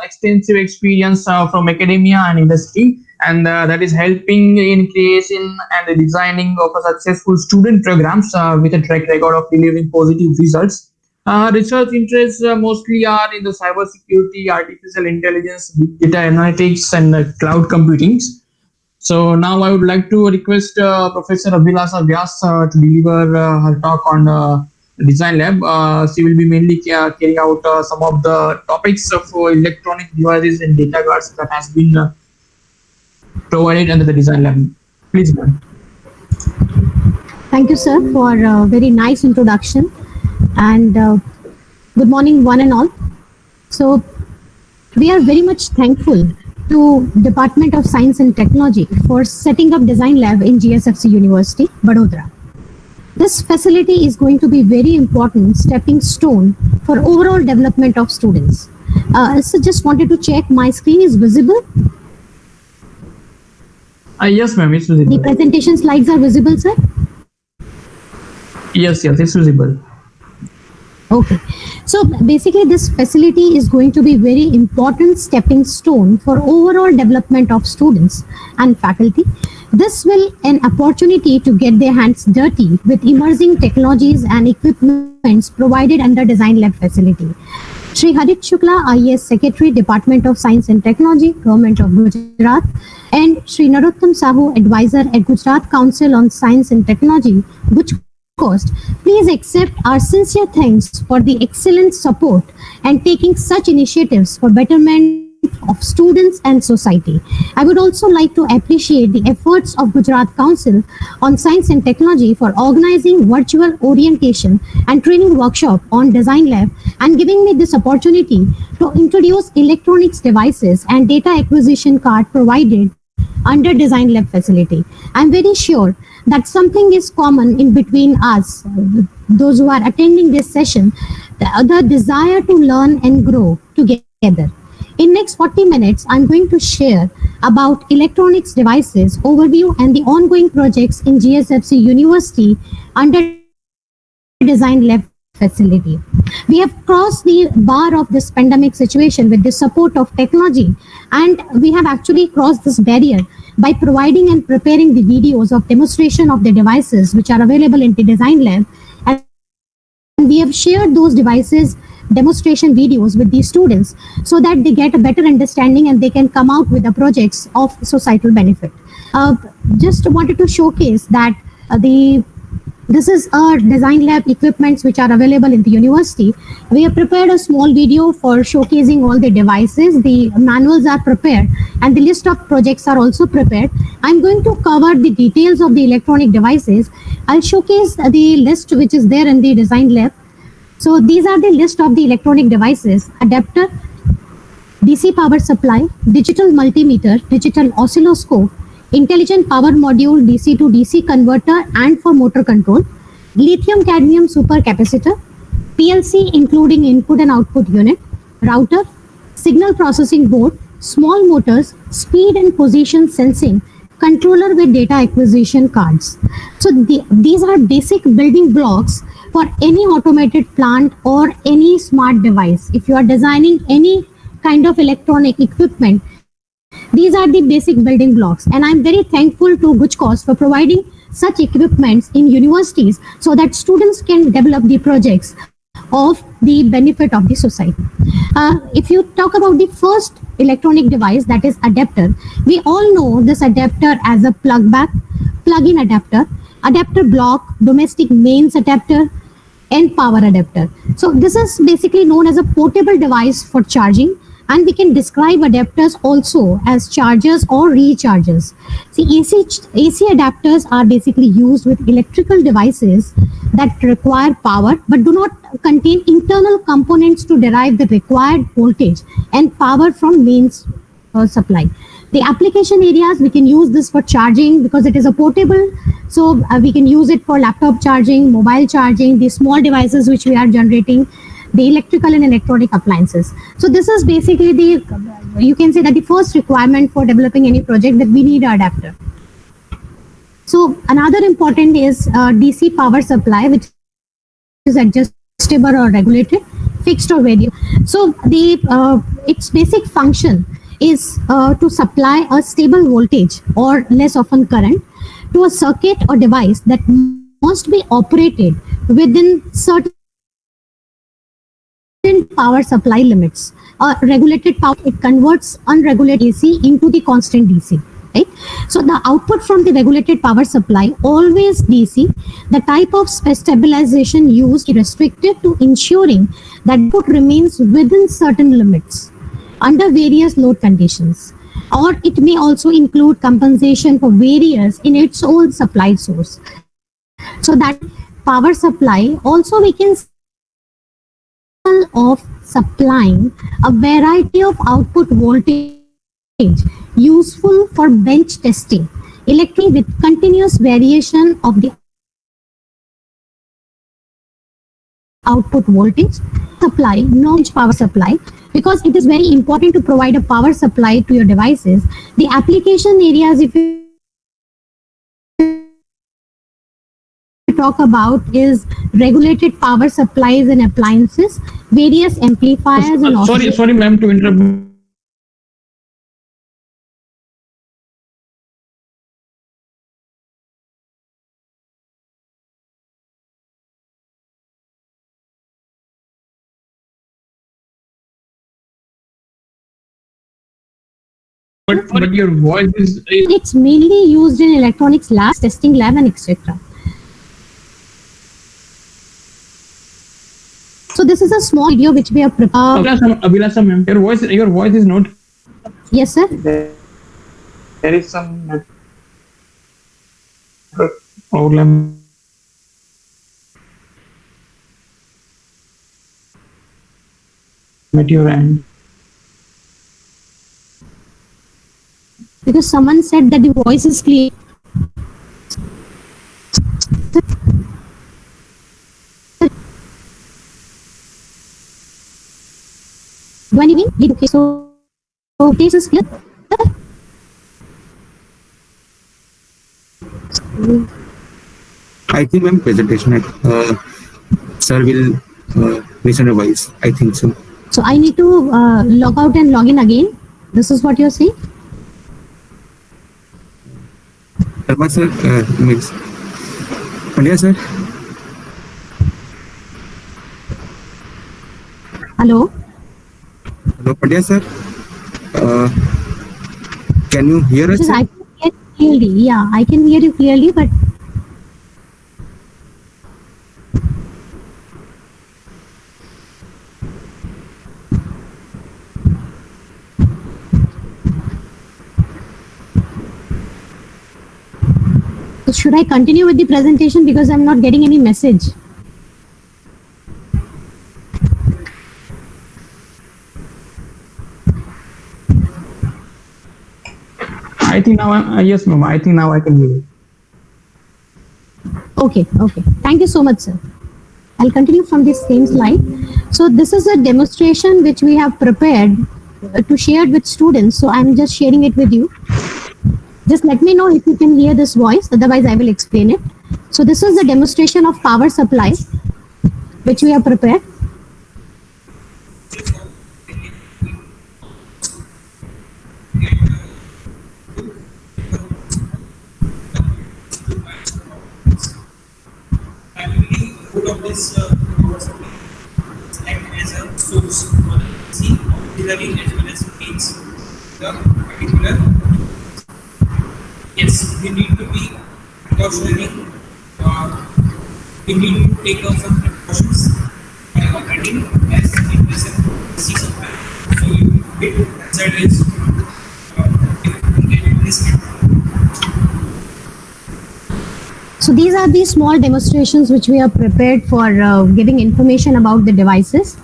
extensive experience from academia and industry, and that is helping in creation and the designing of a successful student programs with a track record of delivering positive results. Research interests mostly are in the cybersecurity, artificial intelligence, big data analytics, and cloud computing. So now I would like to request Professor Abhilasa Vyas to deliver her talk on Design Lab. She will be mainly carrying out some of the topics of electronic devices and data cards that has been provided under the Design Lab. Please, ma'am. Thank you, sir, for a very nice introduction. And good morning, one and all. So we are very much thankful to Department of Science and Technology for setting up Design Lab in GSFC University, Vadodara. This facility is going to be very important stepping stone for overall development of students. So just wanted to check my screen is visible. Yes, ma'am, it's visible. The presentation slides are visible, sir? Yes, it's visible. Okay, so basically this facility is going to be very important stepping stone for overall development of students and faculty. This will an opportunity to get their hands dirty with emerging technologies and equipments provided under Design Lab facility. Shri Harit Shukla, IAS Secretary, Department of Science and Technology, Government of Gujarat, and Shri Narottam Sahu, Advisor at Gujarat Council on Science and Technology, GUJCOST, please accept our sincere thanks for the excellent support and taking such initiatives for betterment of students and society. I would also like to appreciate the efforts of Gujarat Council on Science and Technology for organizing virtual orientation and training workshop on Design Lab and giving me this opportunity to introduce electronics devices and data acquisition card provided under Design Lab facility. I'm very sure that something is common in between us, those who are attending this session, the desire to learn and grow together. In next 40 minutes, I'm going to share about electronics devices overview and the ongoing projects in GSFC University under Design Lab facility. We have crossed the bar of this pandemic situation with the support of technology, and we have actually crossed this barrier by providing and preparing the videos of demonstration of the devices which are available in the design lab, and we have shared those devices demonstration videos with these students so that they get a better understanding and they can come out with the projects of societal benefit. Just wanted to showcase that this is our design lab equipments which are available in the university. We have prepared a small video for showcasing all the devices. The manuals are prepared and the list of projects are also prepared. I'm going to cover the details of the electronic devices. I'll showcase the list which is there in the design lab. So these are the list of the electronic devices: adapter, DC power supply, digital multimeter, digital oscilloscope, intelligent power module, DC to DC converter and for motor control, lithium cadmium supercapacitor, PLC including input and output unit, router, signal processing board, small motors, speed and position sensing, controller with data acquisition cards. So these are basic building blocks for any automated plant or any smart device. If you are designing any kind of electronic equipment, these are the basic building blocks, and I'm very thankful to GUJCOST for providing such equipments in universities so that students can develop the projects of the benefit of the society. If you talk about the first electronic device, that is adapter, we all know this adapter as a plug-in adapter, adapter block, domestic mains adapter, and power adapter. So this is basically known as a portable device for charging, and we can describe adapters also as chargers or rechargers. See, AC adapters are basically used with electrical devices that require power but do not contain internal components to derive the required voltage and power from mains supply. The application areas, we can use this for charging because it is a portable. So we can use it for laptop charging, mobile charging, the small devices which we are generating, the electrical and electronic appliances. So this is basically you can say that the first requirement for developing any project, that we need an adapter. So another important is DC power supply, which is adjustable or regulated, fixed or variable. So its basic function is to supply a stable voltage or less often current to a circuit or device that must be operated within certain power supply limits. Regulated power, it converts unregulated AC into the constant DC. Right? So the output from the regulated power supply always DC. The type of stabilization used is restricted to ensuring that output remains within certain limits under various load conditions, or it may also include compensation for variance in its own supply source. So that power supply also we can of supplying a variety of output voltage useful for bench testing, electric with continuous variation of the output voltage supply, non-power supply, because it is very important to provide a power supply to your devices. The application areas, if you talk about, is regulated power supplies and appliances, various amplifiers and sorry ma'am to interrupt. But your voice is it's mainly used in electronics labs, testing lab, and etc. So this is a small video which we have prepared. Abhilasha ma'am, your voice is not. Yes, sir. There is some problem. At your end. Because someone said that the voice is clear. When you mean, okay, so this is clear. I think, ma'am, presentation, sir will listener wise. I think so. So I need to log out and log in again. This is what you're saying? Sharma sir, means Pandya sir. Hello? Hello, Pandya sir. Can you hear us? Because Sir? I can hear you clearly. Yeah, I can hear you clearly, but should I continue with the presentation because I'm not getting any message? I think now, yes, ma'am. I think now I can hear you. Okay, okay. Thank you so much, sir. I'll continue from this same slide. So this is a demonstration which we have prepared to share with students. So I'm just sharing it with you. Just let me know if you can hear this voice, otherwise I will explain it. So this is the demonstration of power supply which we have prepared. Put of this act as a source for the see auxiliary as well as feeds the particular. Yes, we need to be precautionary. We need to take some precautions by operating as it is a C supply. So you bit hazard is if this. So these are the small demonstrations which we have prepared for giving information about the devices.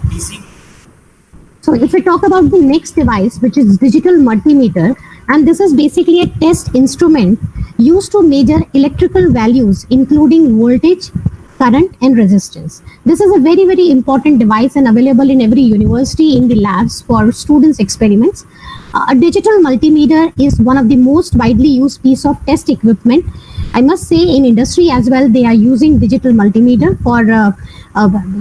So if we talk about the next device, which is digital multimeter, and this is basically a test instrument used to measure electrical values, including voltage, current, and resistance. This is a very, very important device and available in every university in the labs for students' experiments. A digital multimeter is one of the most widely used piece of test equipment. I must say in industry as well, they are using digital multimeter for,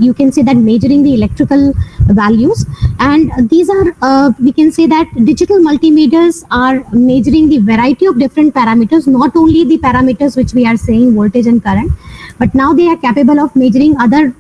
you can say that measuring the electrical values. And these are, we can say that digital multimeters are measuring the variety of different parameters, not only the parameters which we are saying voltage and current, but now they are capable of measuring other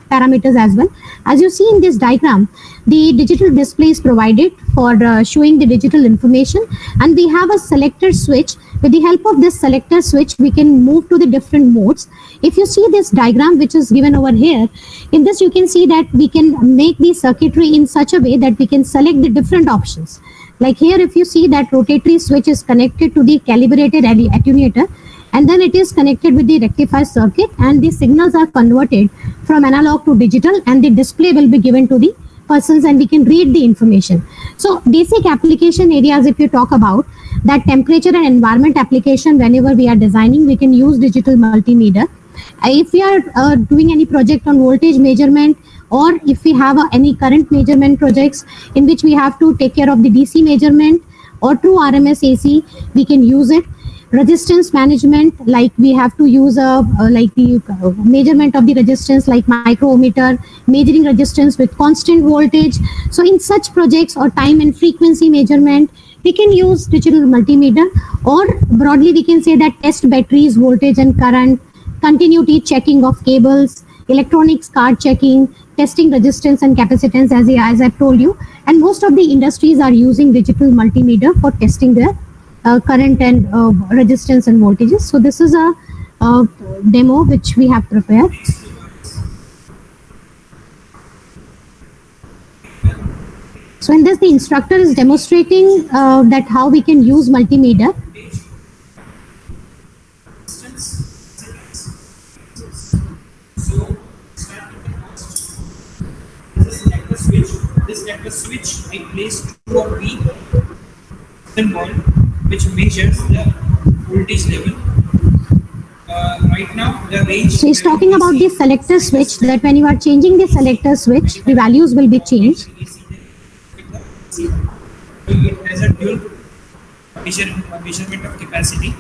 parameters as well. As you see in this diagram, the digital display is provided for showing the digital information, and we have a selector switch. With the help of this selector switch, we can move to the different modes. If you see this diagram which is given over here, in this you can see that we can make the circuitry in such a way that we can select the different options. Like here, if you see that rotatory switch is connected to the calibrated attenuator, and then it is connected with the rectifier circuit, and the signals are converted from analog to digital, and the display will be given to the persons, and we can read the information. So basic application areas, if you talk about that, temperature and environment application, whenever we are designing, we can use digital multimeter. If we are doing any project on voltage measurement, or if we have any current measurement projects in which we have to take care of the DC measurement or through RMS AC, we can use it. Resistance management, like we have to use like the measurement of the resistance, like microometer, measuring resistance with constant voltage. So in such projects, or time and frequency measurement, we can use digital multimeter. Or broadly we can say that test batteries, voltage and current, continuity checking of cables, electronics card checking, testing resistance and capacitance, as I've told you. And most of the industries are using digital multimeter for testing their current and resistance and voltages. So this is a demo which we have prepared. So in this, the instructor is demonstrating that how we can use multimeter. This selector switch I placed to a P symbol which measures the voltage level. Right now, the range. So he's talking about the selector switch, that when you are changing the selector switch, the values will be changed. It has a dual measurement of capacity.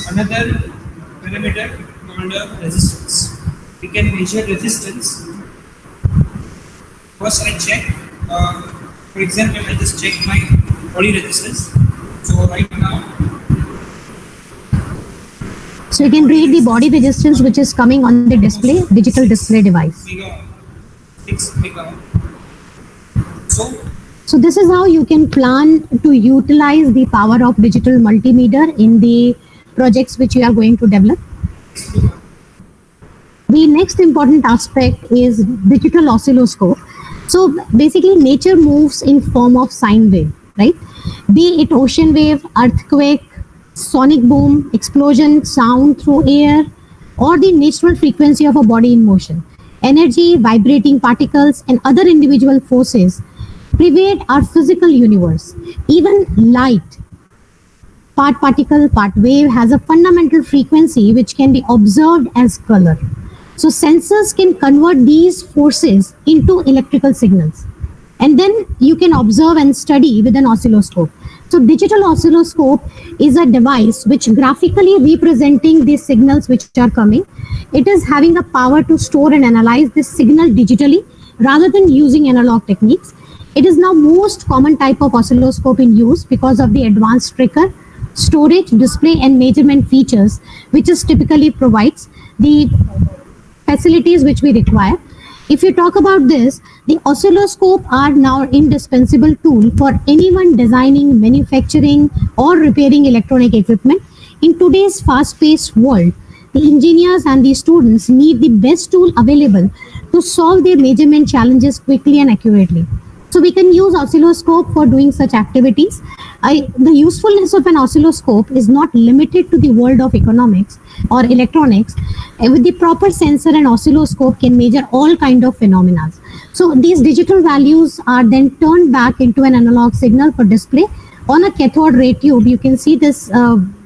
Another parameter called resistance. We can measure resistance first I check, for example, I just check my body resistance. So right now, So you can read the body resistance which is coming on the display, digital display device. 6 mega. So this is how you can plan to utilize the power of digital multimeter in the projects which you are going to develop. The next important aspect is digital oscilloscope. So basically nature moves in form of sine wave, right? Be it ocean wave, earthquake, sonic boom, explosion, sound through air, or the natural frequency of a body in motion. Energy, vibrating particles, and other individual forces pervade our physical universe. Even light, part particle, part wave, has a fundamental frequency which can be observed as color. So sensors can convert these forces into electrical signals. And then you can observe and study with an oscilloscope. So digital oscilloscope is a device which graphically representing these signals which are coming. It is having the power to store and analyze this signal digitally rather than using analog techniques. It is now most common type of oscilloscope in use because of the advanced tracker, storage, display, and measurement features, which is typically provides the facilities which we require. If you talk about this, the oscilloscope are now indispensable tool for anyone designing, manufacturing, or repairing electronic equipment. In today's fast-paced world, the engineers and the students need the best tool available to solve their measurement challenges quickly and accurately. So we can use oscilloscope for doing such activities. The usefulness of an oscilloscope is not limited to the world of economics or electronics. With the proper sensor, and oscilloscope can measure all kind of phenomena. So these digital values are then turned back into an analog signal for display on a cathode ray tube. You can see this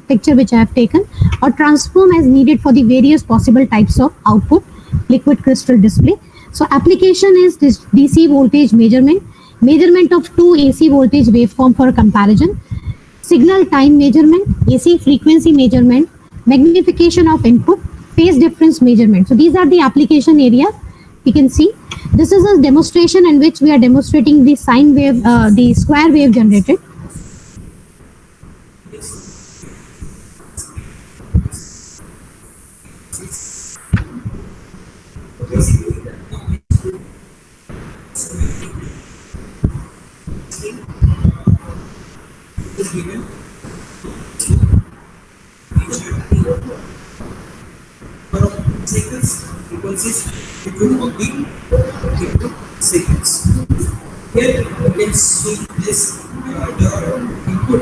picture which I have taken, or transform as needed for the various possible types of output, liquid crystal display. So application is this DC voltage measurement of two AC voltage waveform for comparison, signal time measurement, AC frequency measurement, magnification of input, phase difference measurement. So these are the application areas. You can see this is a demonstration in which we are demonstrating the sine wave, the square wave generated. Frequencies between of the input signals. Here you can see this the input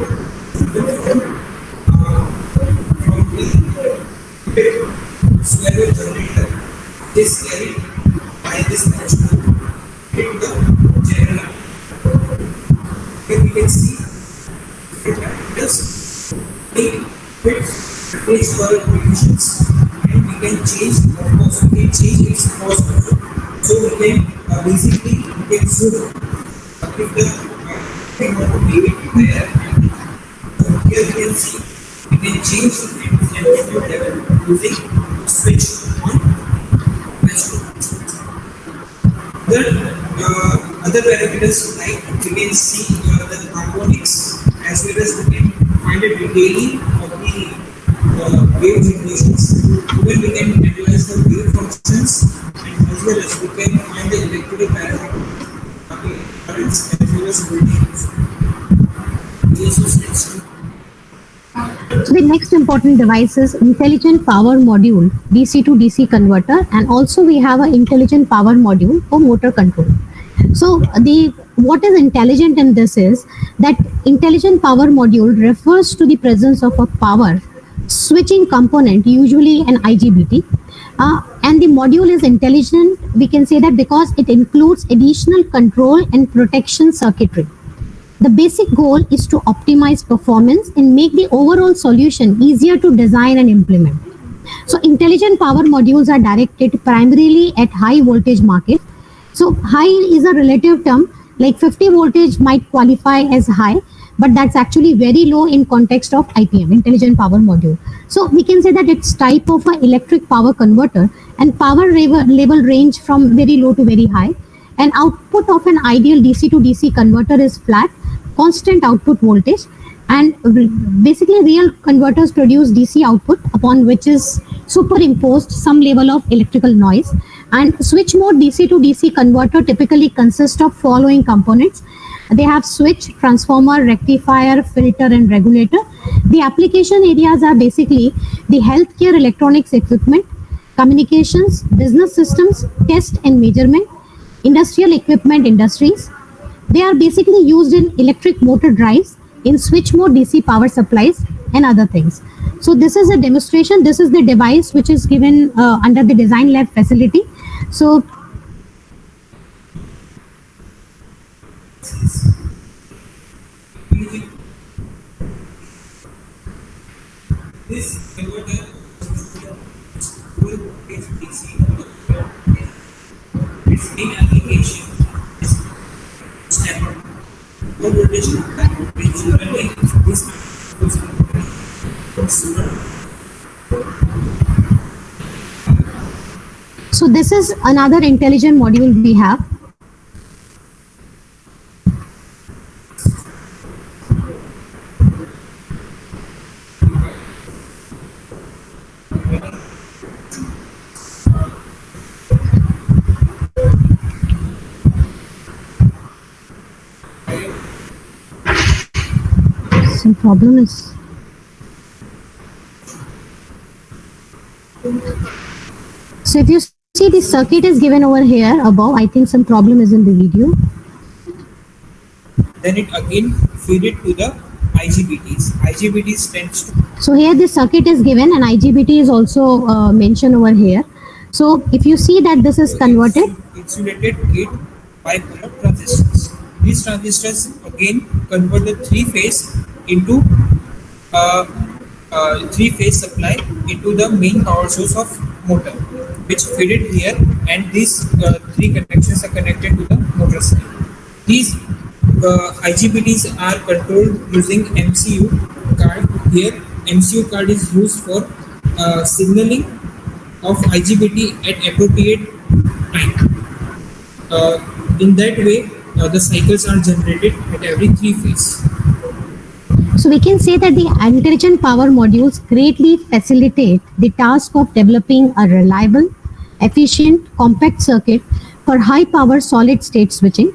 from the square wave generator is carried by this connection into the generator. Here we can see parameters make bits for conditions, and we can change, of course, we can change its cost. So we can basically we can zoom if the thing of the there. Here we can see we can change the amplitude level using switch on switch 2. Then other parameters like we can see the harmonics, as well as we can find a detailing of the wave generations. Even we can analyze the wave functions, and as well as we can find the electrical currents as well as voltage. So the next important device is intelligent power module, DC to DC converter, and also we have an intelligent power module for motor control. So what is intelligent in this is that intelligent power module refers to the presence of a power switching component, usually an IGBT, and the module is intelligent. We can say that because it includes additional control and protection circuitry. The basic goal is to optimize performance and make the overall solution easier to design and implement. So intelligent power modules are directed primarily at high voltage market. So high is a relative term, like 50 voltage might qualify as high, but that's actually very low in context of IPM, intelligent power module. So we can say that it's type of an electric power converter, and power level range from very low to very high. An output of an ideal DC to DC converter is flat, constant output voltage, and basically real converters produce DC output upon which is superimposed some level of electrical noise. And switch mode DC to DC converter typically consists of following components. They have switch, transformer, rectifier, filter, and regulator. The application areas are basically the healthcare electronics equipment, communications, business systems, test and measurement, industrial equipment industries. They are basically used in electric motor drives, in switch mode DC power supplies, and other things. So this is a demonstration. This is the device which is given under the design lab facility. So this converter will get DC. Its main application is stepper. Low voltage which generally this so this is another intelligent module we have. Some problem is so if you see the circuit is given over here above, I think some problem is in the video. Then it again feed it to the IGBTs. IGBTs tends to. So here the circuit is given and IGBT is also mentioned over here. So if you see that this is converted. Insulated gate bipolar transistors. These transistors again convert the three-phase into three-phase supply into the main power source of motor, which feed it here, and these three connections are connected to the motor side. These IGBTs are controlled using MCU card. Here, MCU card is used for signaling of IGBT at appropriate time. In that way, the cycles are generated at every three-phase. So we can say that the intelligent power modules greatly facilitate the task of developing a reliable, efficient, compact circuit for high power solid state switching.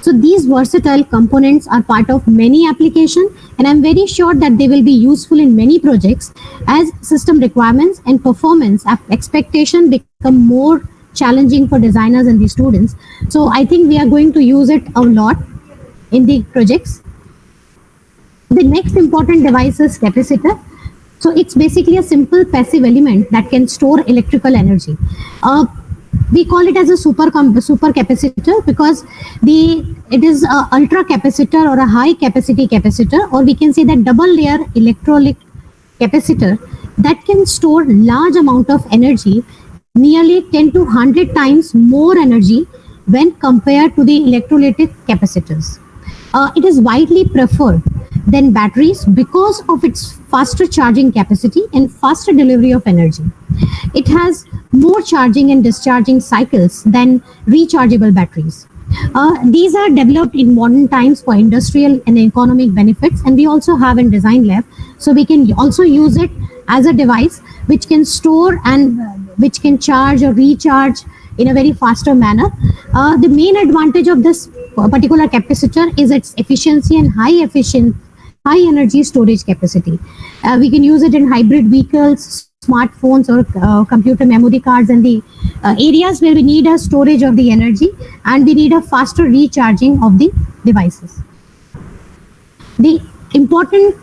So these versatile components are part of many applications, and I'm very sure that they will be useful in many projects as system requirements and performance expectation become more challenging for designers and the students. So I think we are going to use it a lot in the projects. The next important device is capacitor. So it's basically a simple passive element that can store electrical energy. We call it as a super capacitor because it is a ultra capacitor or a high capacity capacitor, or we can say that double layer electrolytic capacitor that can store large amount of energy, nearly 10 to 100 times more energy when compared to the electrolytic capacitors. It is widely preferred than batteries because of its faster charging capacity and faster delivery of energy. It has more charging and discharging cycles than rechargeable batteries. These are developed in modern times for industrial and economic benefits, and we also have in design lab. So we can also use it as a device which can store and which can charge or recharge in a very faster manner. The main advantage of this particular capacitor is its efficiency and high energy storage capacity. We can use it in hybrid vehicles, smartphones, or computer memory cards, and the areas where we need a storage of the energy and we need a faster recharging of the devices. The important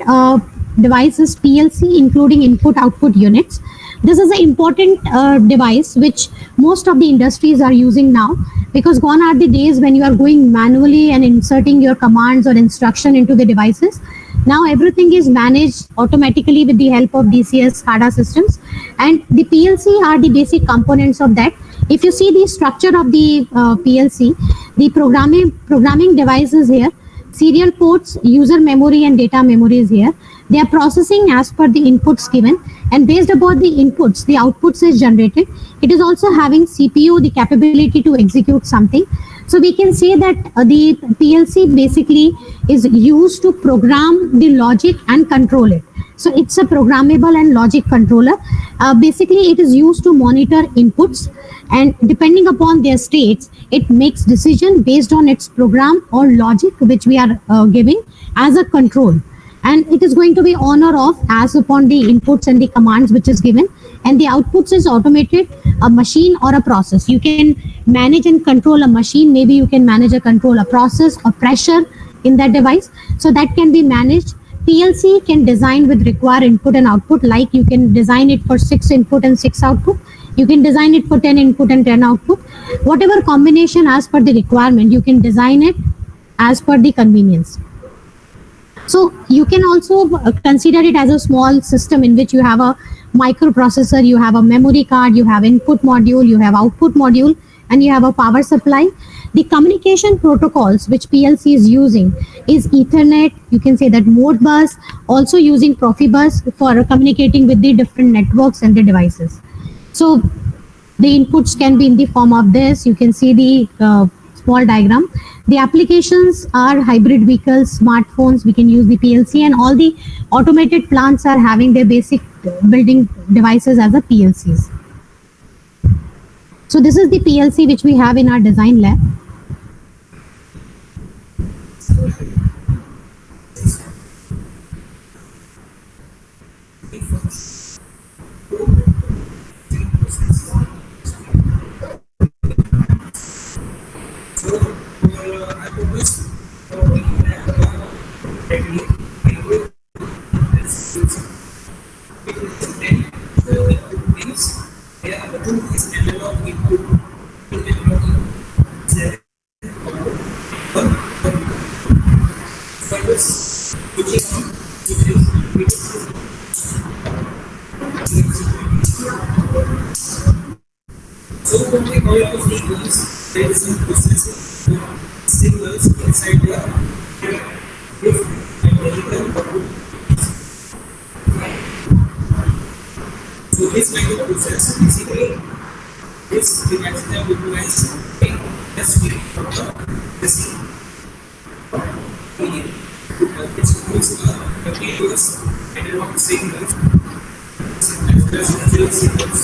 device is PLC, including input-output units. This is an important device which most of the industries are using now, because gone are the days when you are going manually and inserting your commands or instruction into the devices. Now everything is managed automatically with the help of DCS SCADA systems, and the PLC are the basic components of that. If you see the structure of the PLC, the programming devices here, serial ports, user memory and data memory is here. They are processing as per the inputs given, and based upon the inputs, the outputs is generated. It is also having CPU, the capability to execute something. So we can say that the PLC basically is used to program the logic and control it. So it's a programmable and logic controller. Basically, it is used to monitor inputs, and depending upon their states, it makes decision based on its program or logic which we are giving as a control. And it is going to be on or off as upon the inputs and the commands which is given, and the outputs is automated, a machine or a process. You can manage and control a machine, maybe you can manage or control a process or pressure in that device, so that can be managed. PLC can design with required input and output, like you can design it for 6 input and 6 output. You can design it for 10 input and 10 output. Whatever combination as per the requirement, you can design it as per the convenience. So you can also consider it as a small system in which you have a microprocessor, you have a memory card, you have input module, you have output module, and you have a power supply. The communication protocols which PLC is using is Ethernet, you can say that Modbus, also using Profibus for communicating with the different networks and the devices. So the inputs can be in the form of this. You can see the small diagram. The applications are hybrid vehicles, smartphones, we can use the PLC, and all the automated plants are having their basic building devices as a PLCs. So this is the PLC which we have in our design lab. So this kind of process basically is the maximum utilized in the speed of the scene. It's used continuous analog signals as well as digital signals.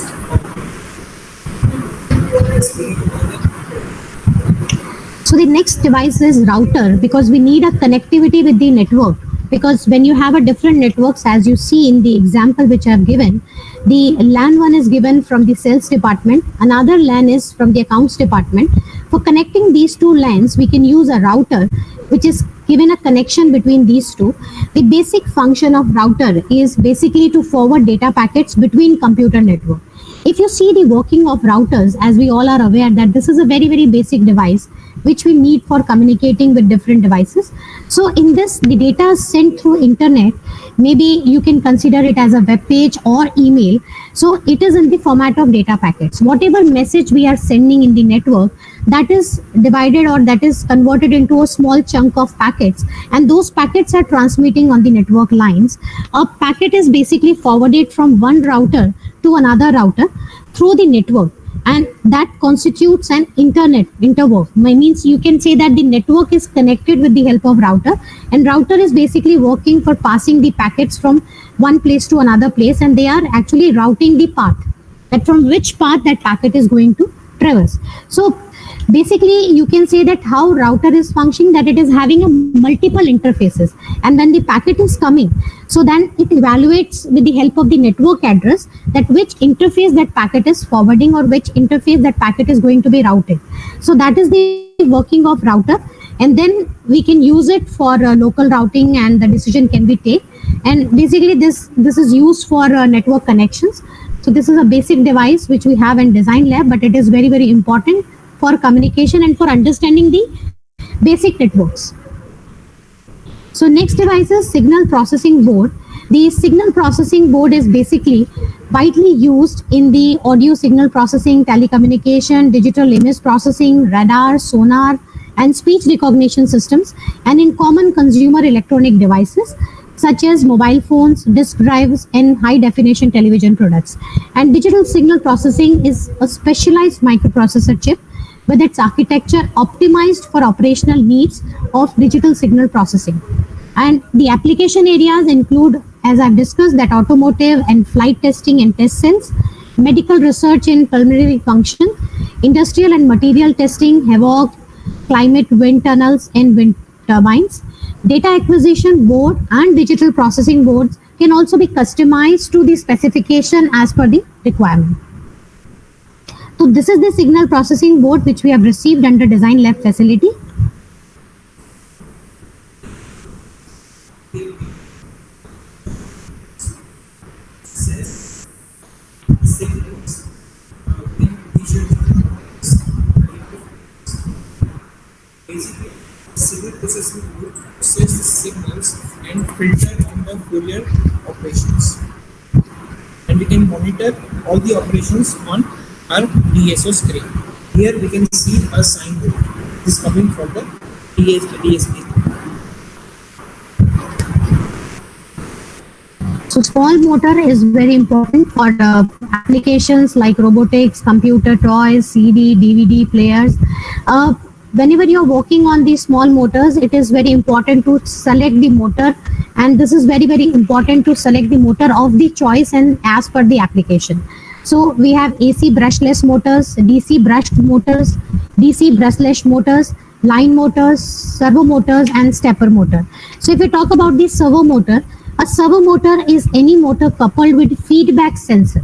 So the next device is router, because we need a connectivity with the network. Because when you have a different networks, as you see in the example which I have given, the LAN one is given from the sales department, another LAN is from the accounts department. For connecting these two LANs, we can use a router which is given a connection between these two. The basic function of router is basically to forward data packets between computer network. If you see the working of routers, as we all are aware that this is a very, very basic device which we need for communicating with different devices. So in this, the data is sent through internet. Maybe you can consider it as a web page or email. So it is in the format of data packets. Whatever message we are sending in the network, that is divided or that is converted into a small chunk of packets, and those packets are transmitting on the network lines. A packet is basically forwarded from one router to another router through the network, and that constitutes an interwork. Means you can say that the network is connected with the help of router, and router is basically working for passing the packets from one place to another place, and they are actually routing the path, that from which path that packet is going to traverse. So basically you can say that how router is functioning, that it is having a multiple interfaces, and when the packet is coming, so then it evaluates with the help of the network address that which interface that packet is forwarding or which interface that packet is going to be routed. So that is the working of router, and then we can use it for local routing, and the decision can be taken. And basically this is used for network connections. So this is a basic device which we have in design lab, but it is very, very important for communication and for understanding the basic networks. So next device is signal processing board. The signal processing board is basically widely used in the audio signal processing, telecommunication, digital image processing, radar, sonar, and speech recognition systems, and in common consumer electronic devices such as mobile phones, disk drives, and high definition television products. And digital signal processing is a specialized microprocessor chip with its architecture optimized for operational needs of digital signal processing. And the application areas include, as I've discussed, that automotive and flight testing and test cells, medical research in pulmonary function, industrial and material testing, HAVOC, climate wind tunnels and wind turbines. Data acquisition board and digital processing boards can also be customized to the specification as per the requirement. So this is the signal processing board which we have received under Design Lab facility. Basically, signal processing would process the signals and filter in the Fourier operations. And we can monitor all the operations on our DSO screen. Here we can see a signboard. This is coming from the DSP. So small motor is very important for applications like robotics, computer toys, CD, DVD players. Whenever you're working on these small motors, it is very important to select the motor, and this is very, very important to select the motor of the choice and as per the application. So we have AC brushless motors, DC brushed motors, DC brushless motors, line motors, servo motors, and stepper motor. So if we talk about the servo motor, a servo motor is any motor coupled with feedback sensor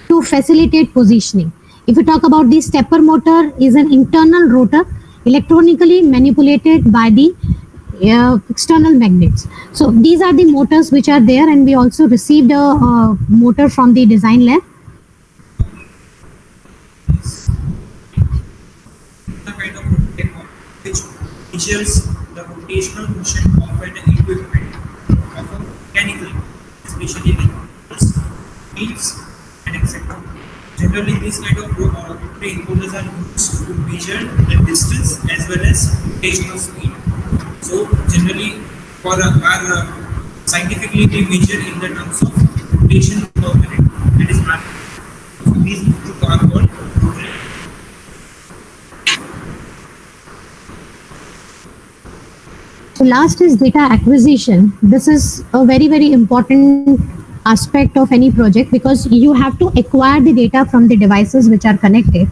to facilitate positioning. If we talk about the stepper motor, is an internal rotor electronically manipulated by the external magnets. So these are the motors which are there, and we also received a motor from the design lab. The kind of technology which measures the rotational motion of an equipment of a mechanical, especially like wheels and etc. Generally, these kind of rotary encoders are used to measure the distance as well as rotational speed. So generally, for our scientifically we measure in the terms of rotation per minute. That is our. So these two are called rotary. So last is data acquisition. This is a very, very important aspect of any project because you have to acquire the data from the devices which are connected.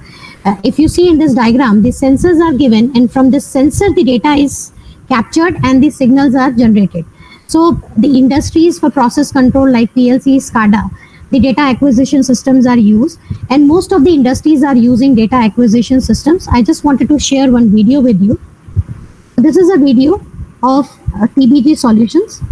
If you see in this diagram, the sensors are given, and from this sensor the data is captured and the signals are generated. So the industries for process control like PLC, SCADA, the data acquisition systems are used, and most of the industries are using data acquisition systems. I just wanted to share one video with you. This is a video of TBG Solutions.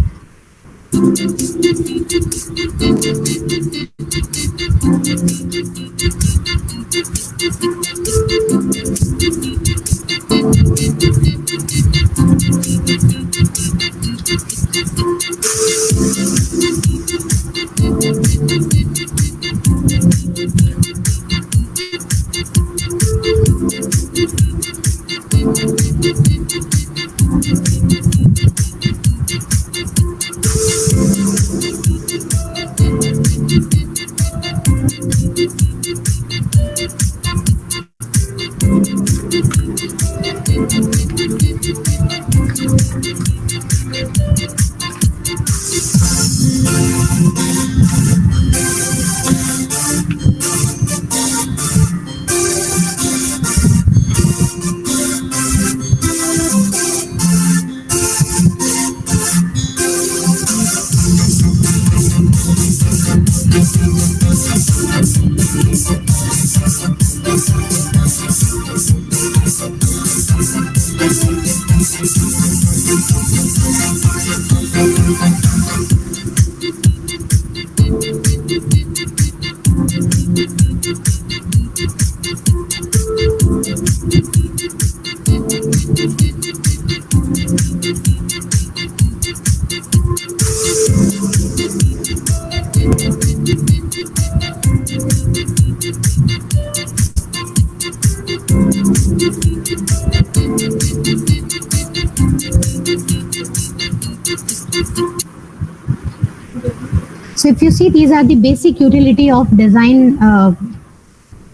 So if you see, these are the basic utility of design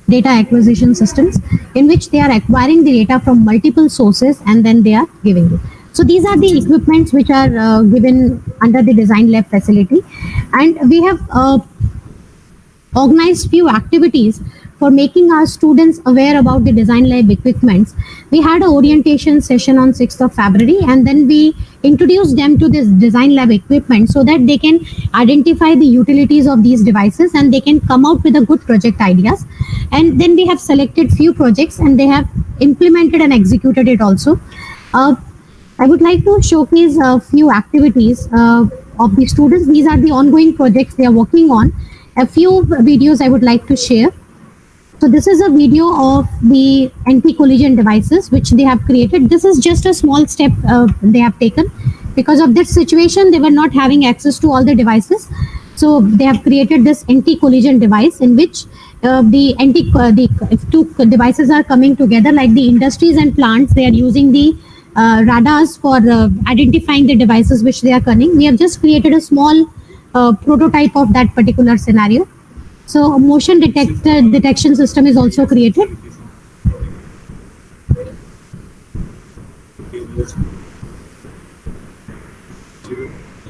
data acquisition systems. in which they are acquiring the data from multiple sources and then they are giving it. So these are the equipments which are given under the design lab facility, and we have organized few activities for making our students aware about the design lab equipments. We had an orientation session on 6th of February, and then we introduced them to this design lab equipment so that they can identify the utilities of these devices and they can come out with a good project ideas. And then we have selected few projects and they have implemented and executed it also. I would like to showcase a few activities of the students. These are the ongoing projects they are working on. A few videos I would like to share. So this is a video of the anti-collision devices which they have created. This is just a small step they have taken. Because of this situation, they were not having access to all the devices. So they have created this anti-collision device in which if two devices are coming together, like the industries and plants, they are using the radars for identifying the devices which they are cunning. We have just created a small prototype of that particular scenario. So a motion detection system is also created.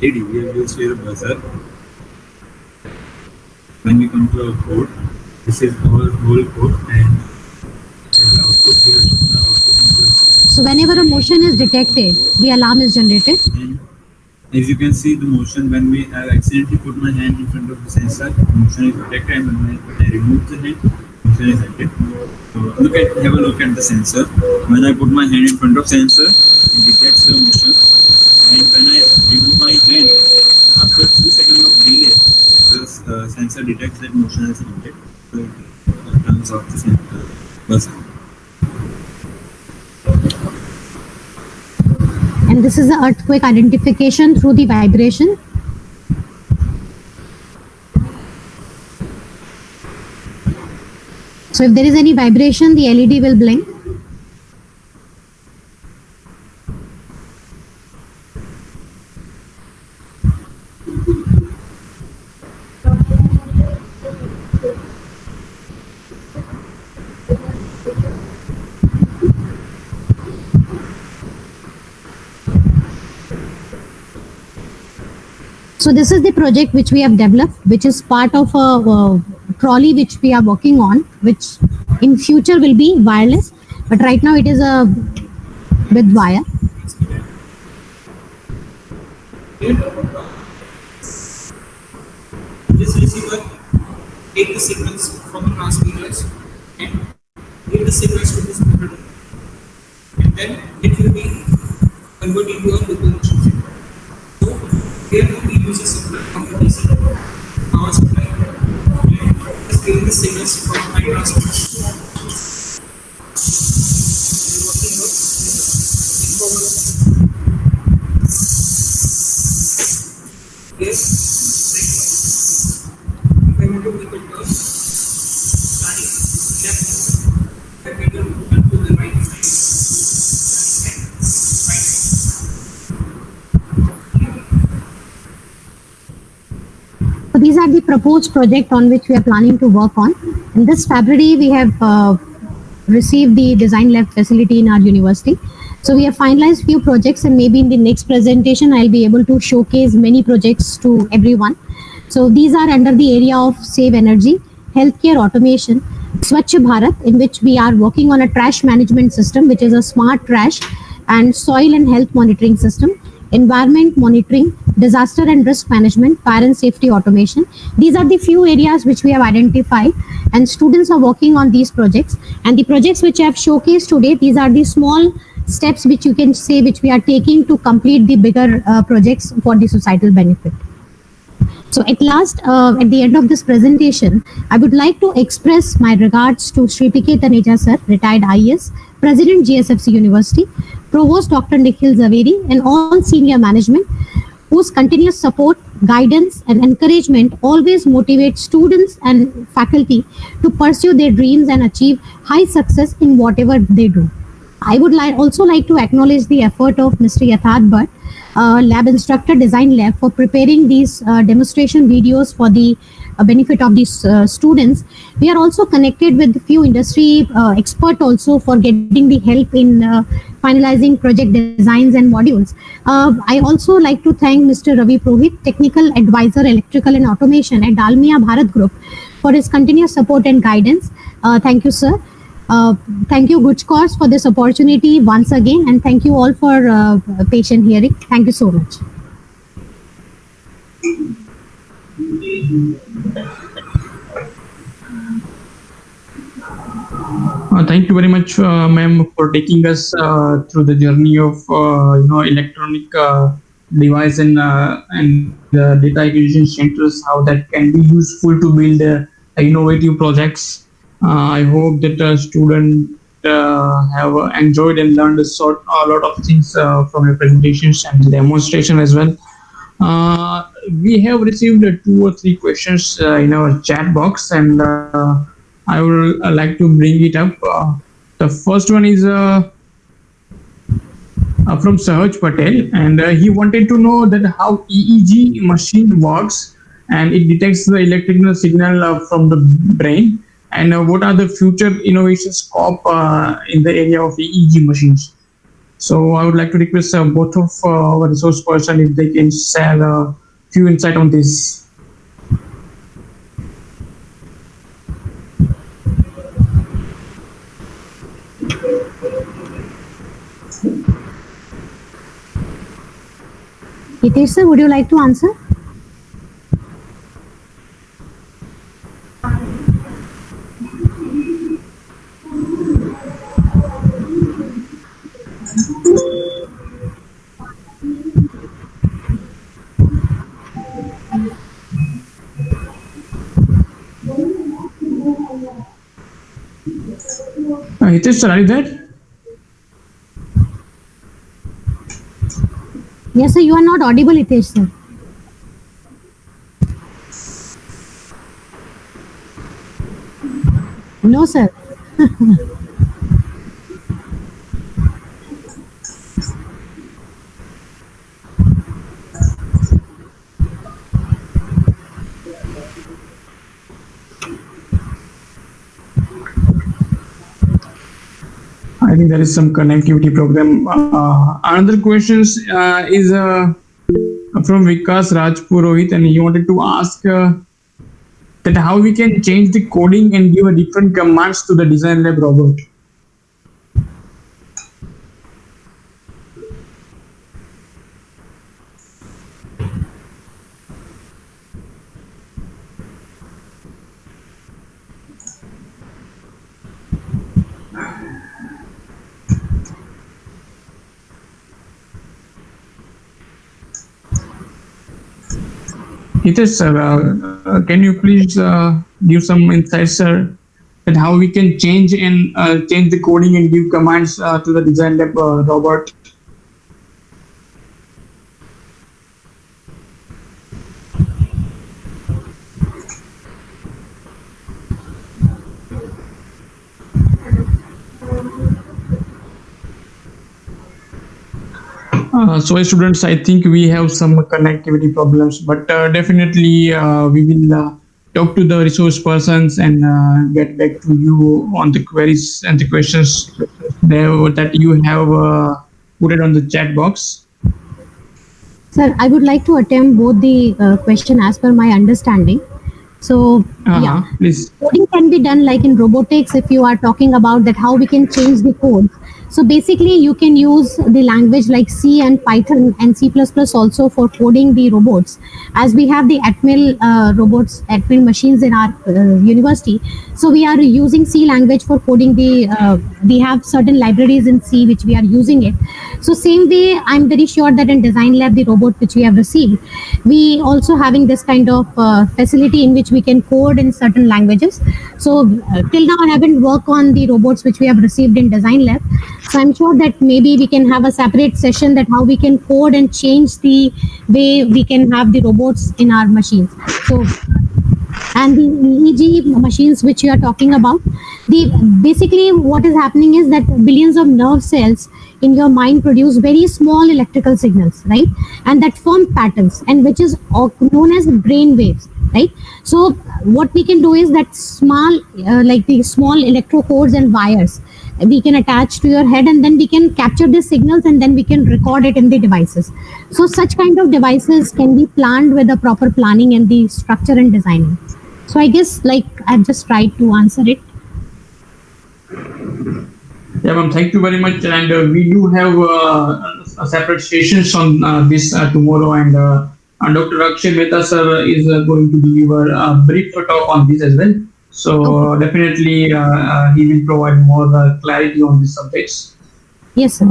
Lady, we will share a buzzer. When we come to our code, this is our whole code, and so whenever a motion is detected, the alarm is generated. And as you can see, the motion, when we have accidentally put my hand in front of the sensor, the motion is detected, and when I remove the hand, motion is detected. So have a look at the sensor. When I put my hand in front of sensor, it detects the motion, and when I remove my hand, after 2 seconds of delay, the sensor detects that motion is detected. So it turns off the sensor buzzer. And this is the earthquake identification through the vibration. So if there is any vibration, the LED will blink. So this is the project which we have developed, which is part of a trolley which we are working on, which in future will be wireless, but right now it is with wire. This receiver take the signals from the transmitters and give the signals to this computer, and then it will be converted into a local machine signal. So here we use a signal from the DC power supply and just giving the signals from high transmitter. Yes. If I want to make it turn, starting left, I can turn to the right side. So these are the proposed project on which we are planning to work on. In this February, we have received the design lab facility in our university. So we have finalized few projects, and maybe in the next presentation, I'll be able to showcase many projects to everyone. So these are under the area of save energy, healthcare automation, Swachh Bharat, in which we are working on a trash management system, which is a smart trash and soil and health monitoring system, environment monitoring, disaster and risk management, fire and safety automation. These are the few areas which we have identified, and students are working on these projects. And the projects which I have showcased today, these are the small steps which you can say which we are taking to complete the bigger projects for the societal benefit. So at last, at the end of this presentation, I would like to express my regards to Sri P.K. Taneja sir, retired IAS, President GSFC University, Provost Dr. Nikhil Zaveri, and all senior management, whose continuous support, guidance, and encouragement always motivate students and faculty to pursue their dreams and achieve high success in whatever they do. I would also like to acknowledge the effort of Mr. Yatharth Bhatt, lab instructor, design lab, for preparing these demonstration videos for the benefit of these students, we are also connected with few industry expert also for getting the help in finalizing project designs and modules. I also like to thank Mr. Ravi Prohit, Technical Advisor Electrical and Automation at Dalmia Bharat Group, for his continuous support and guidance. Thank you, sir. Thank you, GUJCOST, for this opportunity once again, and thank you all for patient hearing. Thank you so much. Thank you very much, ma'am, for taking us through the journey of electronic device and data acquisition centers, how that can be useful to build innovative projects. I hope that students have enjoyed and learned a lot of things from your presentations and demonstration as well. We have received 2 or 3 questions in our chat box, and I would like to bring it up. The first one is from Sahaj Patel, and he wanted to know that how EEG machine works, and it detects the electrical signal from the brain, and what are the future innovation scope in the area of EEG machines. So I would like to request both of our resource person if they can share a few insight on this. Hitesh sir, would you like to answer? Hitesh sir, are you there? Yes, sir, you are not audible, Hitesh sir. No, sir. I think there is some connectivity problem. Another question is from Vikas Rajpurohit, and he wanted to ask that how we can change the coding and give a different commands to the design lab robot. Hitesh sir, can you please give some insights, sir, that how we can change the coding and give commands to the design lab robot? So students, I think we have some connectivity problems, but definitely we will talk to the resource persons and get back to you on the queries and the questions that you have put it on the chat box. Sir, I would like to attempt both the question as per my understanding. So, yeah, please. Coding can be done like in robotics. If you are talking about that, how we can change the code. So basically, you can use the language like C and Python and C++ also for coding the robots. As we have the Atmel robots, Atmel machines in our university, so we are using C language for coding the. We have certain libraries in C which we are using it. So same way, I'm very sure that in Design Lab, the robot which we have received, we also having this kind of facility in which we can code in certain languages. So till now, I haven't worked on the robots which we have received in Design Lab. So I'm sure that maybe we can have a separate session that how we can code and change the way we can have the robots in our machines. So, and the EEG machines which you are talking about, basically what is happening is that billions of nerve cells in your mind produce very small electrical signals, right? And that form patterns, and which is known as brain waves. right? So what we can do is that small, like the small electrocodes and wires, we can attach to your head, and then we can capture the signals, and then we can record it in the devices. So such kind of devices can be planned with the proper planning and the structure and designing. So I guess like I've just tried to answer it. Yeah, ma'am. Thank you very much. And we do have a separate sessions on this tomorrow, and Dr. Akshay Mehta sir is going to deliver a brief talk on this as well. So definitely he will provide more clarity on these subjects. Yes, sir.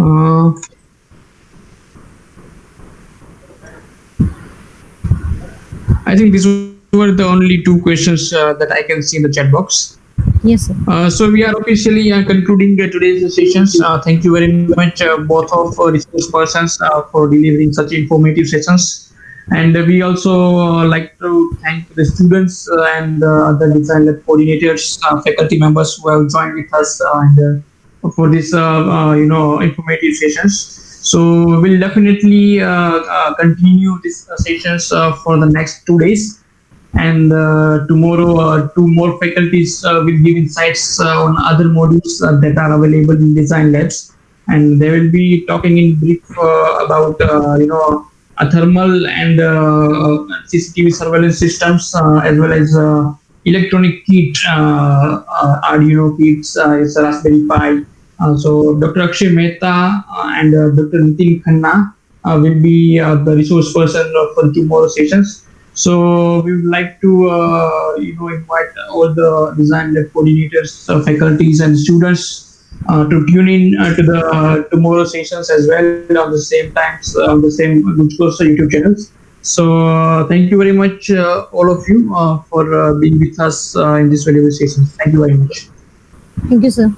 I think these were the only two questions that I can see in the chat box. Yes, sir. So we are officially concluding today's sessions. Thank you very much, both of resource persons, for delivering such informative sessions. And we also like to thank the students and other design lab coordinators, faculty members who have joined with us and for this informative sessions. So we'll definitely continue these sessions for the next 2 days. And tomorrow, two more faculties will give insights on other modules that are available in design labs, and they will be talking in brief about a thermal and CCTV surveillance systems, as well as electronic kit, Arduino kits, it's a Raspberry Pi. So Dr. Akshay Mehta and Dr. Nitin Khanna will be the resource person for tomorrow's sessions. So we would like to invite all the design lab coordinators, faculties, and students to tune in to the tomorrow sessions as well on the same times on the same GUJCOST YouTube channels. So thank you very much, all of you, for being with us in this valuable session. Thank you very much. Thank you, sir.